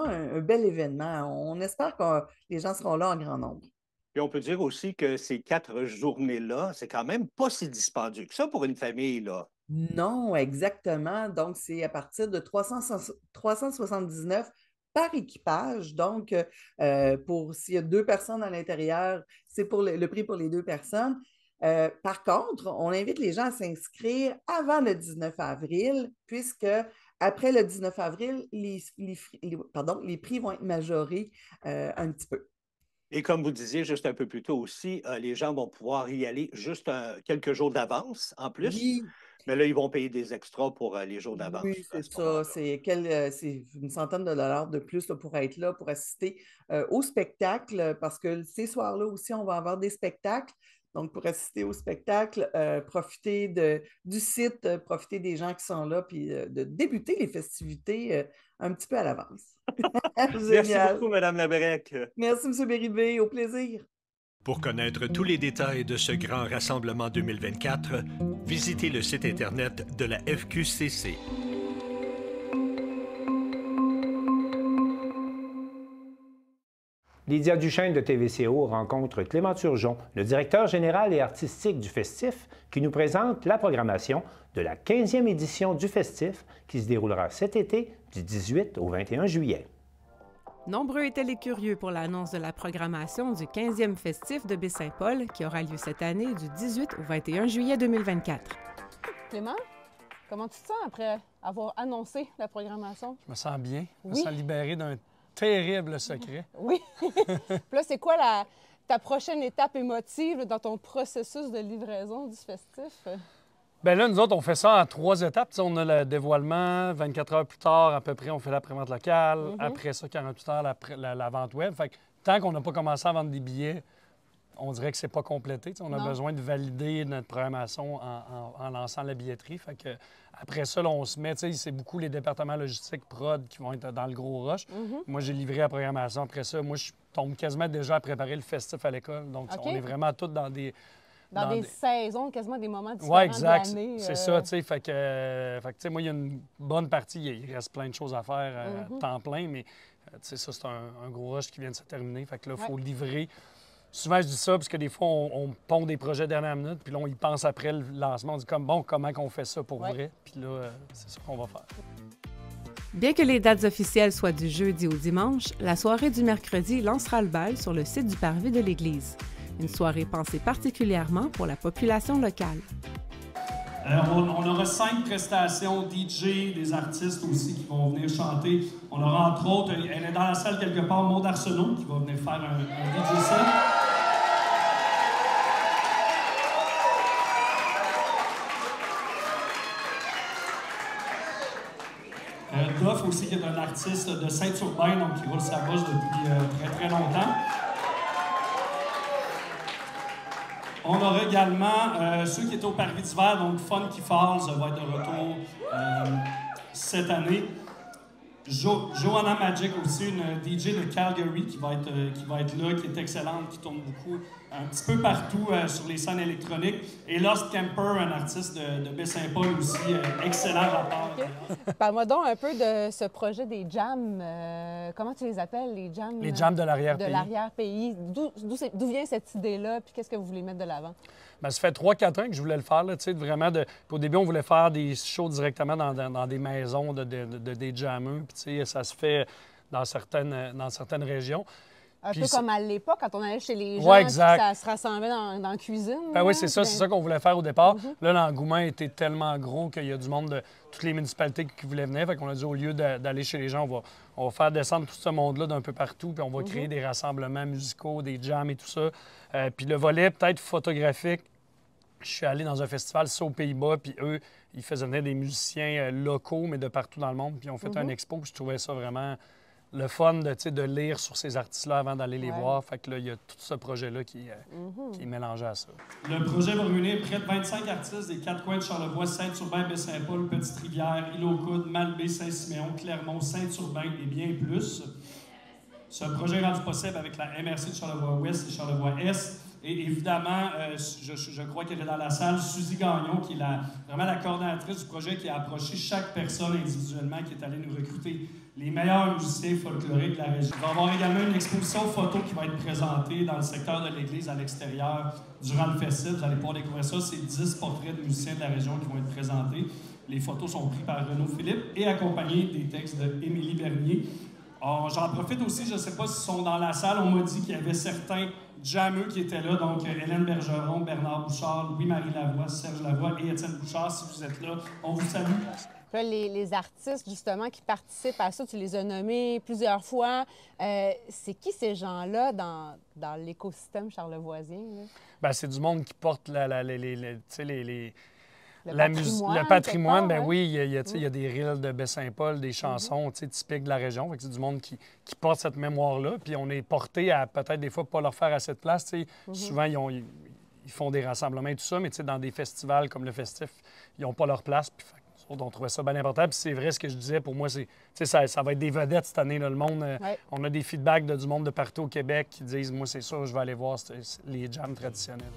un bel événement. On espère que les gens seront là en grand nombre. Et on peut dire aussi que ces 4 journées-là, c'est quand même pas si dispendieux que ça pour une famille, là. Non, exactement. Donc, c'est à partir de 379 par équipage. Donc, s'il y a 2 personnes à l'intérieur, c'est pour le prix pour les 2 personnes. Par contre, on invite les gens à s'inscrire avant le 19 avril, puisque après le 19 avril, les prix vont être majorés un petit peu. Et comme vous disiez juste un peu plus tôt aussi, les gens vont pouvoir y aller juste quelques jours d'avance en plus. Oui. Mais là, ils vont payer des extras pour les jours d'avance. Oui, c'est ça. C'est une centaine de dollars de plus là, pour être là, pour assister au spectacle, parce que ces soirs-là aussi, on va avoir des spectacles. Donc, pour assister au spectacle, profiter du site, profiter des gens qui sont là, puis de débuter les festivités un petit peu à l'avance. Merci beaucoup, Mme Labrec. Merci, M. Béribé. Au plaisir. Pour connaître tous les détails de ce grand rassemblement 2024, visitez le site Internet de la FQCC. Lydia Duchesne de TVCO rencontre Clément Turgeon, le directeur général et artistique du Festif, qui nous présente la programmation de la 15e édition du Festif qui se déroulera cet été du 18 au 21 juillet. Nombreux étaient les curieux pour l'annonce de la programmation du 15e Festif de Baie-Saint-Paul qui aura lieu cette année du 18 au 21 juillet 2024. Clément, comment tu te sens après avoir annoncé la programmation? Je me sens bien. Oui. Je me sens libéré d'un terrible secret. Oui. Puis là, c'est quoi ta prochaine étape émotive dans ton processus de livraison du Festif? Bien là, nous autres, on fait ça en 3 étapes. T'sais, on a le dévoilement, 24 heures plus tard, à peu près, on fait la prévente locale. Après ça, 48 heures, la vente web. Fait que tant qu'on n'a pas commencé à vendre des billets, on dirait que c'est pas complété. On a besoin de valider notre programmation en lançant la billetterie. Fait que, après ça, là, on se met, c'est beaucoup les départements logistiques prod qui vont être dans le gros rush. Moi, j'ai livré la programmation. Après ça, moi, je tombe quasiment déjà à préparer le festif à l'école. Donc, on est vraiment tous dans des... Dans des saisons, quasiment des moments différents de l'année. C'est ça, tu sais. Fait que moi, il y a une bonne partie, il reste plein de choses à faire temps plein, mais ça, c'est un gros rush qui vient de se terminer. Fait que là, il faut livrer. Souvent, je dis ça parce que des fois, on pond des projets dernière minute, puis là, on y pense après le lancement. On dit comme, bon, comment qu'on fait ça pour vrai? Puis là, c'est ça qu'on va faire. Bien que les dates officielles soient du jeudi au dimanche, la soirée du mercredi lancera le bal sur le site du parvis de l'église. Une soirée pensée particulièrement pour la population locale. On aura 5 prestations DJ, des artistes aussi qui vont venir chanter. On aura entre autres, elle est dans la salle quelque part, Maud Arsenault qui va venir faire un DJ set. Doff aussi qui est un artiste de Saint-Urbain, donc qui roule sa bosse depuis très très longtemps. On aura également ceux qui étaient au Parvis d'hiver, donc Funky Falls va être de retour cette année. Joanna Magic aussi, une DJ de Calgary qui va être là, qui est excellente, qui tourne beaucoup, un petit peu partout sur les scènes électroniques. Et Lost Camper, un artiste de Baie-Saint-Paul aussi, excellent rappeur. Okay. Parle-moi donc un peu de ce projet des jams. Comment tu les appelles, les jams? Les jams de l'arrière-pays. De l'arrière-pays. D'où vient cette idée-là, puis qu'est-ce que vous voulez mettre de l'avant? Bien, ça fait 3-4 ans que je voulais le faire, là, vraiment. Au début, on voulait faire des shows directement dans des maisons des jammeux. Puis, ça se fait dans certaines régions. Un peu comme à l'époque, quand on allait chez les gens, ouais, ça se rassemblait dans la cuisine. Ben oui, c'est ça qu'on voulait faire au départ. Là, l'engouement était tellement gros qu'il y a du monde de toutes les municipalités qui voulaient venir. Fait qu'on a dit, au lieu d'aller chez les gens, on va faire descendre tout ce monde-là d'un peu partout, puis on va créer des rassemblements musicaux, des jams et tout ça. Puis le volet peut-être photographique, je suis allé dans un festival, ça aux Pays-Bas, puis eux, ils faisaient venir des musiciens locaux, mais de partout dans le monde. Puis ils ont fait un expo, puis je trouvais ça vraiment le fun de lire sur ces artistes-là avant d'aller les voir. Fait que là, il y a tout ce projet-là qui est mélangé à ça. Le projet va réunir près de 25 artistes des 4 coins de Charlevoix, Saint-Urbain, Baie-Saint-Paul, Petite-Rivière, Île-aux-Coudes, Malbaie, Saint-Siméon, Clermont, Saint-Urbain et bien plus. Ce projet est rendu possible avec la MRC de Charlevoix-Ouest et Charlevoix-Est. Et évidemment, je crois qu'elle est dans la salle, Suzy Gagnon, qui est vraiment la coordonnatrice du projet, qui a approché chaque personne individuellement, qui est allée nous recruter les meilleurs musiciens folkloriques de la région. Il va y avoir également une exposition photo qui va être présentée dans le secteur de l'église à l'extérieur durant le festival. Vous allez pouvoir découvrir ça. C'est 10 portraits de musiciens de la région qui vont être présentés. Les photos sont prises par Renaud Philippe et accompagnées des textes d'Émilie Bernier. J'en profite aussi, je ne sais pas s'ils sont dans la salle, on m'a dit qu'il y avait certains jammeux qui étaient là, donc Hélène Bergeron, Bernard Bouchard, Louis-Marie Lavoie, Serge Lavoie et Étienne Bouchard. Si vous êtes là, on vous salue. Là, les artistes, justement, qui participent à ça, tu les as nommés plusieurs fois. C'est qui ces gens-là dans l'écosystème charlevoisien? Bien, c'est du monde qui porte le patrimoine, ben oui, il y a des reels de Baie-Saint-Paul, des chansons typiques de la région. C'est du monde qui porte cette mémoire-là. Puis on est porté à peut-être des fois pas leur faire assez de place. Souvent, ils font des rassemblements et tout ça, mais dans des festivals comme le Festif, ils n'ont pas leur place. Puis on trouvait ça bien important. Puis c'est vrai ce que je disais, pour moi, ça va être des vedettes cette année. Là, le monde, on a des feedbacks du monde de partout au Québec qui disent, moi, c'est sûr, je vais aller voir les jams traditionnels.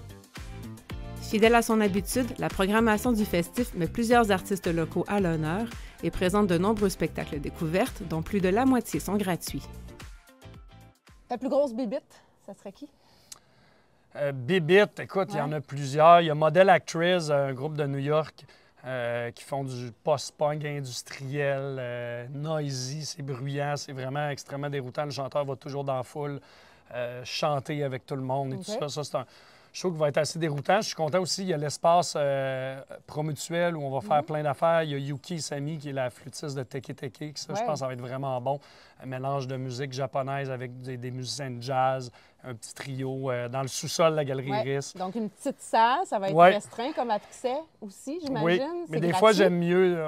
Fidèle à son habitude, la programmation du festif met plusieurs artistes locaux à l'honneur et présente de nombreux spectacles découvertes, dont plus de la moitié sont gratuits. Ta plus grosse bibite, ça serait qui? Bibite, écoute, il y en a plusieurs. Il y a Model Actress, un groupe de New York qui font du post-punk industriel, noisy, c'est bruyant, c'est vraiment extrêmement déroutant. Le chanteur va toujours dans la foule chanter avec tout le monde et tout ça. Ça, c'est un show qui va être assez déroutant. Je suis content aussi, il y a l'espace promutuel où on va faire plein d'affaires. Il y a Yuki Sami, qui est la flûtiste de Teke Teke. Ça, je pense que ça va être vraiment bon. Un mélange de musique japonaise avec des musiciens de jazz. un petit trio dans le sous-sol de la Galerie Iris. Donc, une petite salle, ça va être restreint comme accès aussi, j'imagine. Oui, mais des fois, j'aime mieux,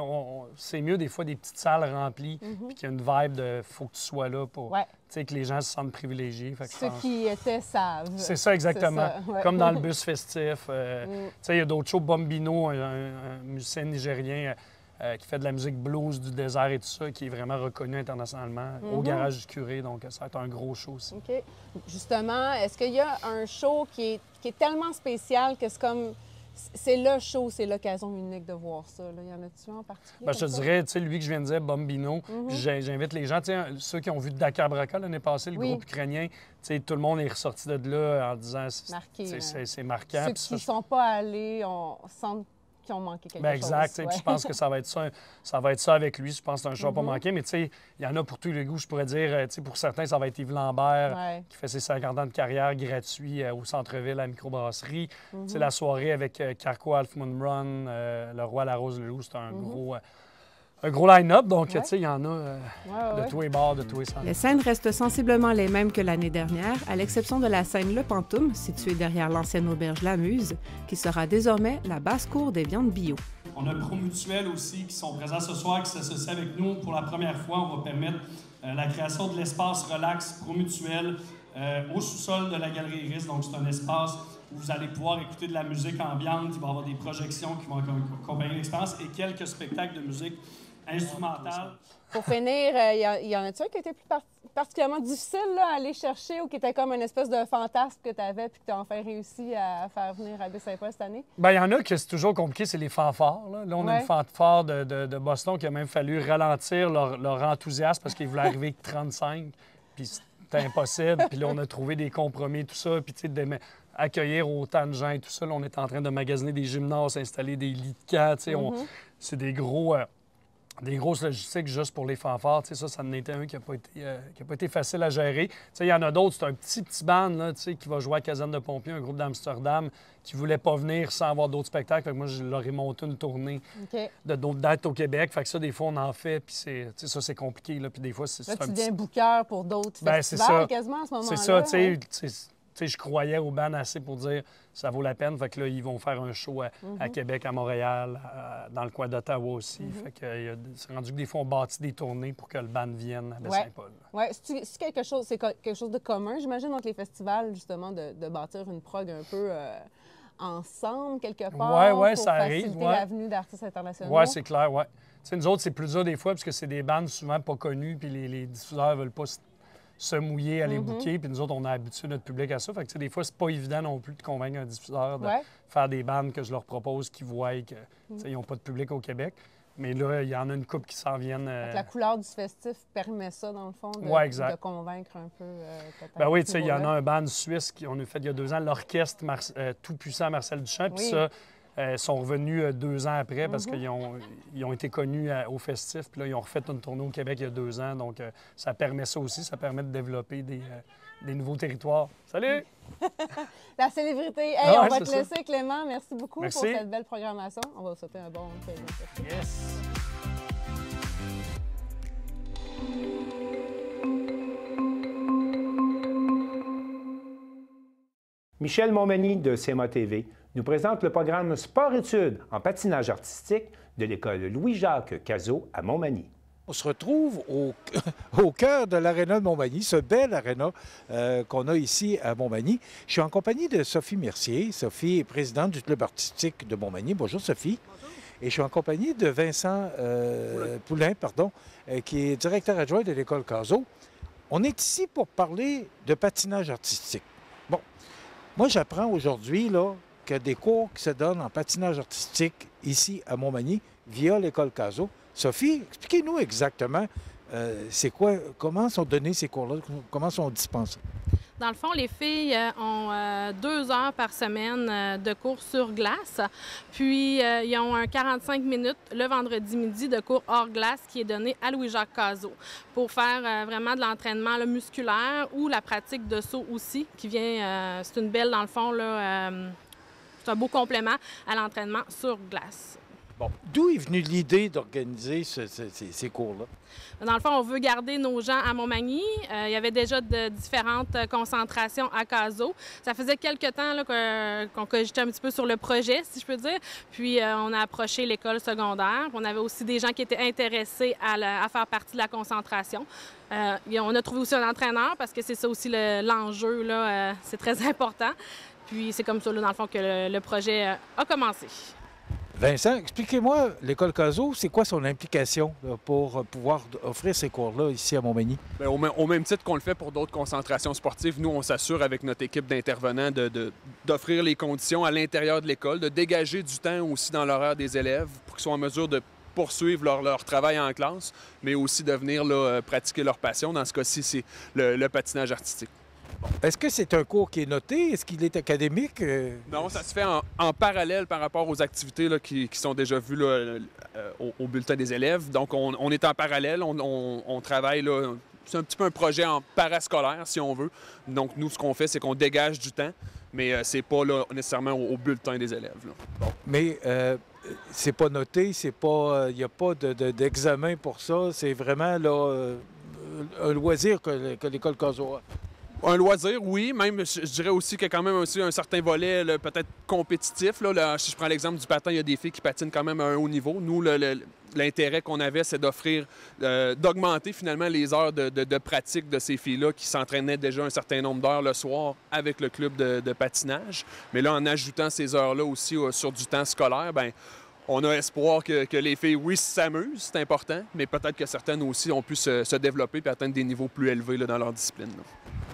c'est mieux des fois des petites salles remplies, puis qu'il y a une vibe de « faut que tu sois là » pour que les gens se sentent privilégiés. Ceux qui étaient savent. C'est ça, exactement. Comme dans le bus festif. Il y a d'autres shows. Bombino, un musicien nigérien qui fait de la musique blues du désert et tout ça, qui est vraiment reconnu internationalement, au Garage du Curé. Donc, ça va être un gros show aussi. OK. Justement, est-ce qu'il y a un show qui est tellement spécial que c'est comme... C'est le show, c'est l'occasion unique de voir ça. Là. Y en a-tu en particulier? Ben, je te dirais, tu sais, lui que je viens de dire, Bombino, j'invite les gens, tu sais, ceux qui ont vu Dakar Braka l'année passée, le groupe ukrainien, tu sais, tout le monde est ressorti de là en disant c'est marquant. Ceux qui ne sont pas allés, on sent qui ont manqué quelque chose. Exact. Puis je pense que ça va être ça avec lui. Je pense que c'est un show à pas manquer. Mais tu sais, il y en a pour tous les goûts. Je pourrais dire, tu sais, pour certains, ça va être Yves Lambert qui fait ses 50 ans de carrière gratuit au centre-ville à la microbrasserie. Tu sais, la soirée avec Carco Half Moon Run, Le Roi, la Rose, le Loup, c'est un gros line-up. Donc, tu sais, il y en a de tous les bars, de tous les centres. Les scènes restent sensiblement les mêmes que l'année dernière, à l'exception de la scène Le Pantoum, située derrière l'ancienne auberge La Muse, qui sera désormais la basse-cour des viandes bio. On a Promutuel aussi qui sont présents ce soir, qui s'associent avec nous pour la première fois. On va permettre la création de l'espace relax Promutuel au sous-sol de la Galerie Iris. Donc, c'est un espace où vous allez pouvoir écouter de la musique ambiante. Il va y avoir des projections qui vont accompagner l'expérience et quelques spectacles de musique instrumentale. Pour finir, il y en a-tu un qui était plus particulièrement difficile là, à aller chercher ou qui était comme une espèce de fantasme que tu avais puis que tu as enfin réussi à faire venir à Baie-Saint-Paul cette année? Bien, il y en a que c'est toujours compliqué, c'est les fanfares. Là, on a une fanfare de Boston qui a même fallu ralentir leur enthousiasme parce qu'ils voulaient arriver avec 35, puis c'était impossible. Puis là, on a trouvé des compromis, tout ça, puis tu sais, accueillir autant de gens et tout ça. Là, on est en train de magasiner des gymnases, installer des lits de camp, tu sais, c'est des grosses logistiques juste pour les fanfares. Tu sais, ça en était un qui n'a pas été facile à gérer. Tu sais, il y en a d'autres, c'est un petit band là, tu sais, qui va jouer à Caserne de Pompiers, un groupe d'Amsterdam qui ne voulait pas venir sans avoir d'autres spectacles. Fait que moi, je leur ai monté une tournée de d'autres dates au Québec. Fait que ça, des fois, on en fait, puis ça, c'est compliqué. Là, puis des fois, c'est là, tu deviens booker pour d'autres festivals quasiment à ce moment-là. C'est ça, tu sais, je croyais au band assez pour dire ça vaut la peine. Fait que là, ils vont faire un show à Québec, à Montréal, dans le coin d'Ottawa aussi. Fait que c'est rendu que des fois, on bâtit des tournées pour que le band vienne à Baie-Saint-Paul. Oui, c'est quelque chose de commun, j'imagine, entre les festivals, justement, de bâtir une prog un peu ensemble, quelque part, pour ça arrive, faciliter la venue d'artistes internationaux. Oui, c'est clair, oui. Nous autres, c'est plus dur des fois parce que c'est des bandes souvent pas connues, puis les diffuseurs ne veulent pas se mouiller à les booker, puis nous autres, on a habitué notre public à ça. Fait que, des fois, c'est pas évident non plus de convaincre un diffuseur de faire des bandes que je leur propose qui voient qu'ils n'ont pas de public au Québec. Mais là, il y en a une couple qui s'en viennent. La couleur du festif permet ça, dans le fond, de convaincre un peu. Ben oui, tu sais, il y en a un band suisse qu'on a fait il y a 2 ans, l'orchestre Tout-Puissant Marcel Duchamp, puis ça... sont revenus 2 ans après parce qu'ils ont été connus au festif. Puis là, ils ont refait une tournée au Québec il y a 2 ans. Donc, ça permet ça aussi. Ça permet de développer des nouveaux territoires. Salut! La célébrité. Hey, on va te laisser, Clément. Merci beaucoup pour cette belle programmation. On va vous souhaiter un bon week-end. Yes! Michel Montmagny de CMA TV nous présente le programme Sport-études en patinage artistique de l'école Louis-Jacques Cazot à Montmagny. On se retrouve au cœur de l'aréna de Montmagny, ce bel aréna qu'on a ici à Montmagny. Je suis en compagnie de Sophie Mercier. Sophie est présidente du club artistique de Montmagny. Bonjour Sophie. Bonjour. Et je suis en compagnie de Vincent Poulain, qui est directeur adjoint de l'école Cazot. On est ici pour parler de patinage artistique. Bon, moi j'apprends aujourd'hui là, qu'il y a des cours qui se donnent en patinage artistique ici à Montmagny via l'école Cazot. Sophie, expliquez-nous exactement c'est quoi, comment sont donnés ces cours-là, comment sont dispensés? Dans le fond, les filles ont 2 heures par semaine de cours sur glace. Puis, ils ont un 45 minutes le vendredi midi de cours hors glace qui est donné à Louis-Jacques Cazot pour faire vraiment de l'entraînement musculaire ou la pratique de saut aussi qui vient, c'est une belle, dans le fond, là, c'est un beau complément à l'entraînement sur glace. Bon, d'où est venue l'idée d'organiser ces cours-là? Dans le fond, on veut garder nos gens à Montmagny. Il y avait déjà de différentes concentrations à Caso. Ça faisait quelques temps qu'on cogitait un petit peu sur le projet, si je peux dire. Puis, on a approché l'école secondaire. On avait aussi des gens qui étaient intéressés à faire partie de la concentration. On a trouvé aussi un entraîneur parce que c'est ça aussi l'enjeu, là. C'est très important. Puis, c'est comme ça, là, dans le fond, que le projet a commencé. Vincent, expliquez-moi, l'école Caso, c'est quoi son implication là, pour pouvoir offrir ces cours-là ici à Montmagny? Bien, au même titre qu'on le fait pour d'autres concentrations sportives, nous, on s'assure avec notre équipe d'intervenants d'offrir les conditions à l'intérieur de l'école, de dégager du temps aussi dans l'horaire des élèves pour qu'ils soient en mesure de poursuivre leur travail en classe, mais aussi de venir là, pratiquer leur passion. Dans ce cas-ci, c'est le patinage artistique. Bon. Est-ce que c'est un cours qui est noté? Est-ce qu'il est académique? Non, ça se fait en parallèle par rapport aux activités là, qui sont déjà vues là, au bulletin des élèves. Donc, on est en parallèle, on travaille là. C'est un petit peu un projet en parascolaire, si on veut. Donc, nous, ce qu'on fait, c'est qu'on dégage du temps, mais c'est pas là, nécessairement au bulletin des élèves. Là. Bon. Mais c'est pas noté, c'est pas, il n'y a pas d'examen pour ça. C'est vraiment là, un loisir que l'école Caso a. Un loisir, oui. Même, je dirais aussi qu'il y a quand même aussi un certain volet peut-être compétitif. Là, si je prends l'exemple du patin, il y a des filles qui patinent quand même à un haut niveau. Nous, l'intérêt qu'on avait, c'est d'offrir, d'augmenter finalement les heures de pratique de ces filles-là qui s'entraînaient déjà un certain nombre d'heures le soir avec le club de patinage. Mais là, en ajoutant ces heures-là aussi sur du temps scolaire, bien, on a espoir que les filles, oui, s'amusent, c'est important, mais peut-être que certaines aussi ont pu se développer et atteindre des niveaux plus élevés là, dans leur discipline. Là.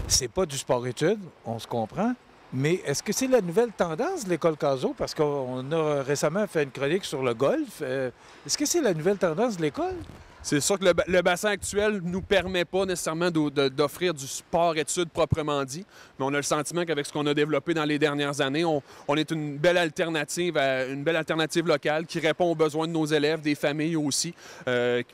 C'est pas du sport-études, on se comprend, mais est-ce que c'est la nouvelle tendance de l'école Caso? Parce qu'on a récemment fait une chronique sur le golf. Est-ce que c'est la nouvelle tendance de l'école? C'est sûr que le bassin actuel ne nous permet pas nécessairement d'offrir du sport-études proprement dit, mais on a le sentiment qu'avec ce qu'on a développé dans les dernières années, on est une belle alternative locale qui répond aux besoins de nos élèves, des familles aussi.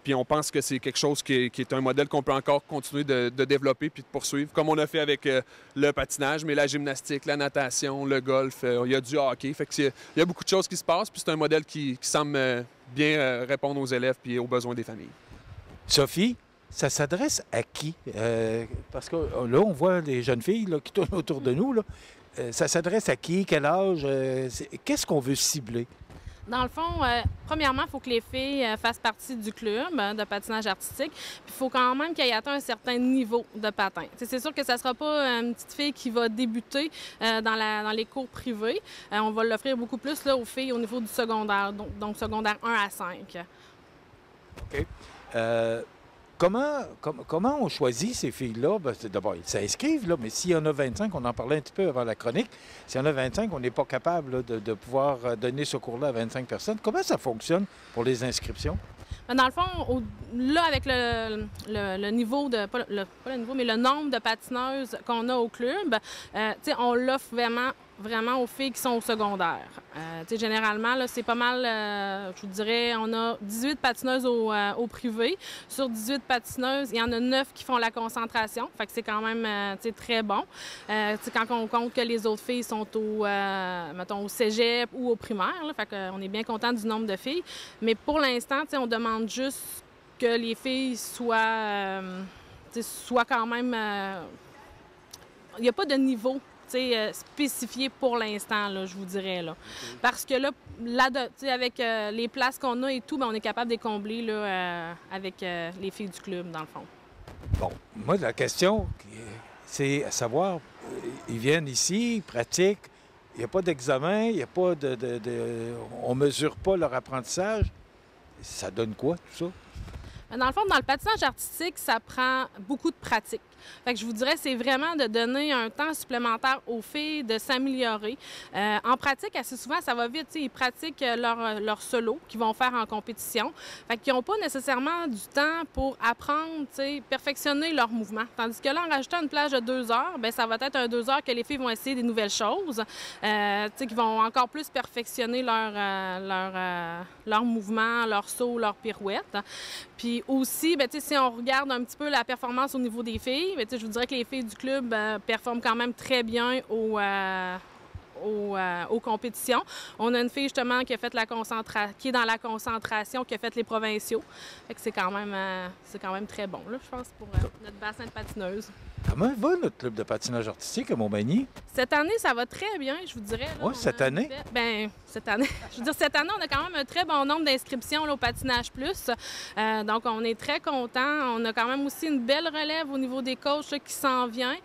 Puis on pense que c'est quelque chose qui est un modèle qu'on peut encore continuer de développer puis de poursuivre, comme on a fait avec le patinage, mais la gymnastique, la natation, le golf, il y a du hockey. Fait que il y a beaucoup de choses qui se passent, puis c'est un modèle qui semble bien répondre aux élèves puis aux besoins des familles. Sophie, ça s'adresse à qui? Parce que là, on voit les jeunes filles là, qui tournent autour de nous. Là. Ça s'adresse à qui? Quel âge? Qu'est-ce qu'on veut cibler? Dans le fond, premièrement, il faut que les filles fassent partie du club de patinage artistique. Puis il faut quand même qu'elles aient atteint un certain niveau de patin. C'est sûr que ça ne sera pas une petite fille qui va débuter dans les cours privés. On va l'offrir beaucoup plus là, aux filles au niveau du secondaire, donc secondaire 1 à 5. OK. Comment on choisit ces filles-là? Ben, d'abord, ils s'inscrivent, là, mais s'il y en a 25, on en parlait un petit peu avant la chronique, s'il y en a 25, on n'est pas capable là, de pouvoir donner ce cours-là à 25 personnes. Comment ça fonctionne pour les inscriptions? Dans le fond, là, avec le niveau de... Pas le niveau, mais le nombre de patineuses qu'on a au club, on l'offre vraiment aux filles qui sont au secondaire. Généralement, là, c'est pas mal, je vous dirais, on a 18 patineuses au privé. Sur 18 patineuses, il y en a 9 qui font la concentration. Fait que c'est quand même très bon. Quand on compte que les autres filles sont mettons, au cégep ou au primaire, là, fait qu'on est bien content du nombre de filles. Mais pour l'instant, on demande juste que les filles soient quand même... Il n'y a pas de niveau spécifié pour l'instant, là, je vous dirais. Là. Parce que là avec les places qu'on a et tout, bien, on est capable de les combler là, avec les filles du club, dans le fond. Bon, moi, la question, c'est à savoir, ils viennent ici, ils pratiquent, il n'y a pas d'examen, il n'y a pas on ne mesure pas leur apprentissage. Ça donne quoi, tout ça? Dans le fond, dans le patinage artistique, ça prend beaucoup de pratique. Fait que je vous dirais, c'est vraiment de donner un temps supplémentaire aux filles de s'améliorer. En pratique, assez souvent, ça va vite. Ils pratiquent leur solo qu'ils vont faire en compétition. Fait qu'ils n'ont pas nécessairement du temps pour apprendre, perfectionner leur mouvement. Tandis que là, en rajoutant une plage de 2 heures, bien, ça va être un 2 heures que les filles vont essayer des nouvelles choses, qui vont encore plus perfectionner leur mouvement, leur saut, leur pirouette. Puis aussi, bien, si on regarde un petit peu la performance au niveau des filles, bien, je vous dirais que les filles du club performent quand même très bien au aux compétitions. On a une fille justement qui a fait qui est dans la concentration, qui a fait les provinciaux. Fait que c'est quand même très bon, là, je pense, pour notre bassin de patineuse. Comment va notre club de patinage artistique à Montmagny? Cette année, ça va très bien, je vous dirais. Oui, cette année? Cette année, cette année, on a quand même un très bon nombre d'inscriptions au Patinage Plus. Donc, on est très contents. On a quand même aussi une belle relève au niveau des coachs là, qui s'en vient.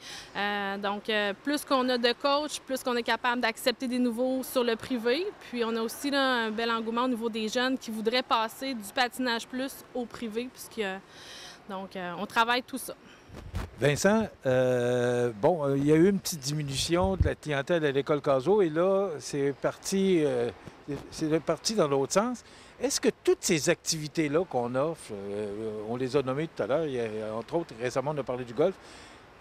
Donc, plus qu'on a de coachs, plus qu'on est capable d'accepter des nouveaux sur le privé. Puis, on a aussi là, un bel engouement au niveau des jeunes qui voudraient passer du Patinage Plus au privé. Donc, on travaille tout ça. Vincent, il y a eu une petite diminution de la clientèle à l'école Cazot et là, c'est parti dans l'autre sens. Est-ce que toutes ces activités-là qu'on offre, on les a nommées tout à l'heure, entre autres, récemment, on a parlé du golf,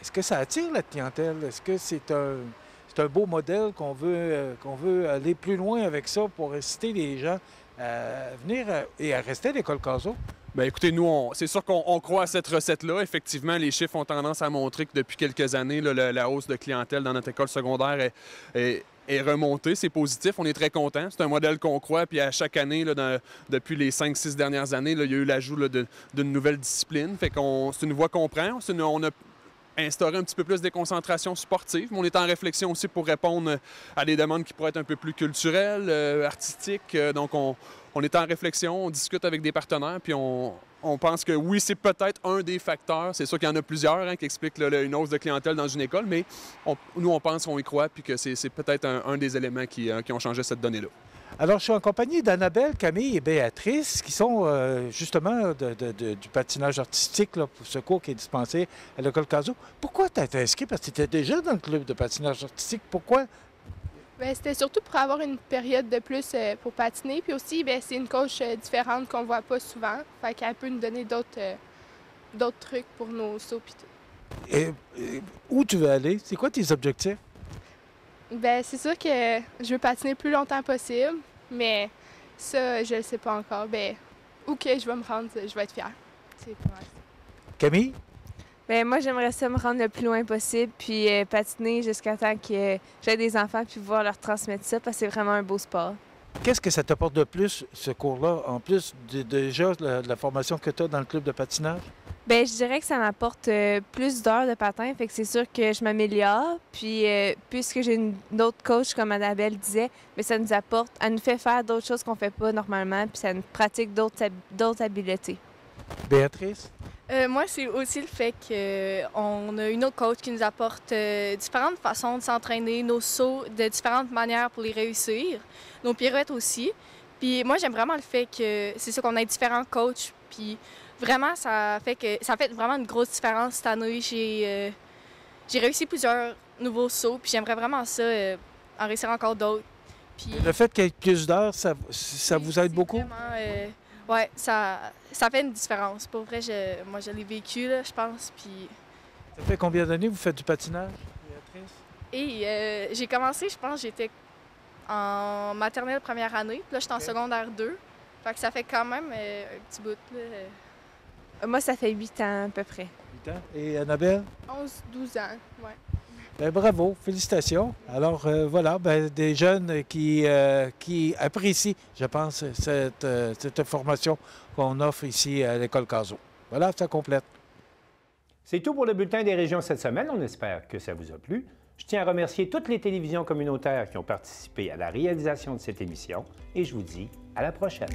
est-ce que ça attire la clientèle? Est-ce que c'est un beau modèle qu'on veut aller plus loin avec ça pour inciter les gens à venir et à rester à l'école Cazot? Bien, écoutez, nous, c'est sûr qu'on croit à cette recette-là. Effectivement, les chiffres ont tendance à montrer que depuis quelques années, là, la hausse de clientèle dans notre école secondaire est remontée. C'est positif. On est très contents. C'est un modèle qu'on croit. Puis à chaque année, là, depuis les 5-6 dernières années, là, il y a eu l'ajout d'une nouvelle discipline. Fait c'est une voie qu'on prend. On a instauré un petit peu plus des concentrations sportives, mais on est en réflexion aussi pour répondre à des demandes qui pourraient être un peu plus culturelles, artistiques. Donc, on est en réflexion, on discute avec des partenaires, puis on pense que oui, c'est peut-être un des facteurs. C'est sûr qu'il y en a plusieurs qui expliquent une hausse de clientèle dans une école, mais nous, on pense, on y croit, puis que c'est peut-être un des éléments qui ont changé cette donnée-là. Alors, je suis en compagnie d'Annabelle, Camille et Béatrice, qui sont justement du patinage artistique, là, pour ce cours qui est dispensé à l'école Cazot. Pourquoi tu as été inscrit? Parce que tu étais déjà dans le club de patinage artistique. Pourquoi? Bien, c'était surtout pour avoir une période de plus pour patiner. Puis aussi, bien, c'est une coach différente qu'on ne voit pas souvent. Fait qu'elle peut nous donner d'autres trucs pour nos sauts pis tout. Et où tu veux aller? C'est quoi tes objectifs? Bien, c'est sûr que je veux patiner le plus longtemps possible, mais ça, je ne le sais pas encore. Bien, où que je vais me rendre, je vais être fière. C'est pour l'instant. Camille? Bien, moi, j'aimerais ça me rendre le plus loin possible, puis patiner jusqu'à temps que j'ai des enfants, puis pouvoir leur transmettre ça, parce que c'est vraiment un beau sport. Qu'est-ce que ça t'apporte de plus, ce cours-là, en plus déjà de la formation que tu as dans le club de patinage? Bien, je dirais que ça m'apporte plus d'heures de patin, fait que c'est sûr que je m'améliore. Puis, puisque j'ai une autre coach, comme Annabelle disait, bien, ça nous apporte, elle nous fait faire d'autres choses qu'on ne fait pas normalement, puis ça nous pratique d'autres habiletés. Béatrice? Moi, c'est aussi le fait qu'on a une autre coach qui nous apporte différentes façons de s'entraîner, nos sauts de différentes manières pour les réussir, nos pirouettes aussi. Puis moi, j'aime vraiment le fait que c'est ça qu'on ait différents coachs. Puis vraiment, ça fait vraiment une grosse différence cette année. J'ai réussi plusieurs nouveaux sauts, puis j'aimerais vraiment ça, en réussir encore d'autres. Puis le fait qu'il y ait plus d'heures, ça vous aide beaucoup? Vraiment, oui, ça fait une différence. Pour vrai, moi, je l'ai vécu, là, je pense. Puis... Ça fait combien d'années que vous faites du patinage, Béatrice? Et j'ai commencé, je pense, j'étais en maternelle première année. Puis là, j'étais en secondaire 2. Fait que ça fait quand même un petit bout. Là. Moi, ça fait 8 ans à peu près. 8 ans. Et Annabelle? 11-12 ans, oui. Bien, bravo, félicitations. Alors voilà, des jeunes qui apprécient, je pense, cette formation qu'on offre ici à l'école Cazot. Voilà, ça complète. C'est tout pour le bulletin des régions cette semaine. On espère que ça vous a plu. Je tiens à remercier toutes les télévisions communautaires qui ont participé à la réalisation de cette émission et je vous dis à la prochaine.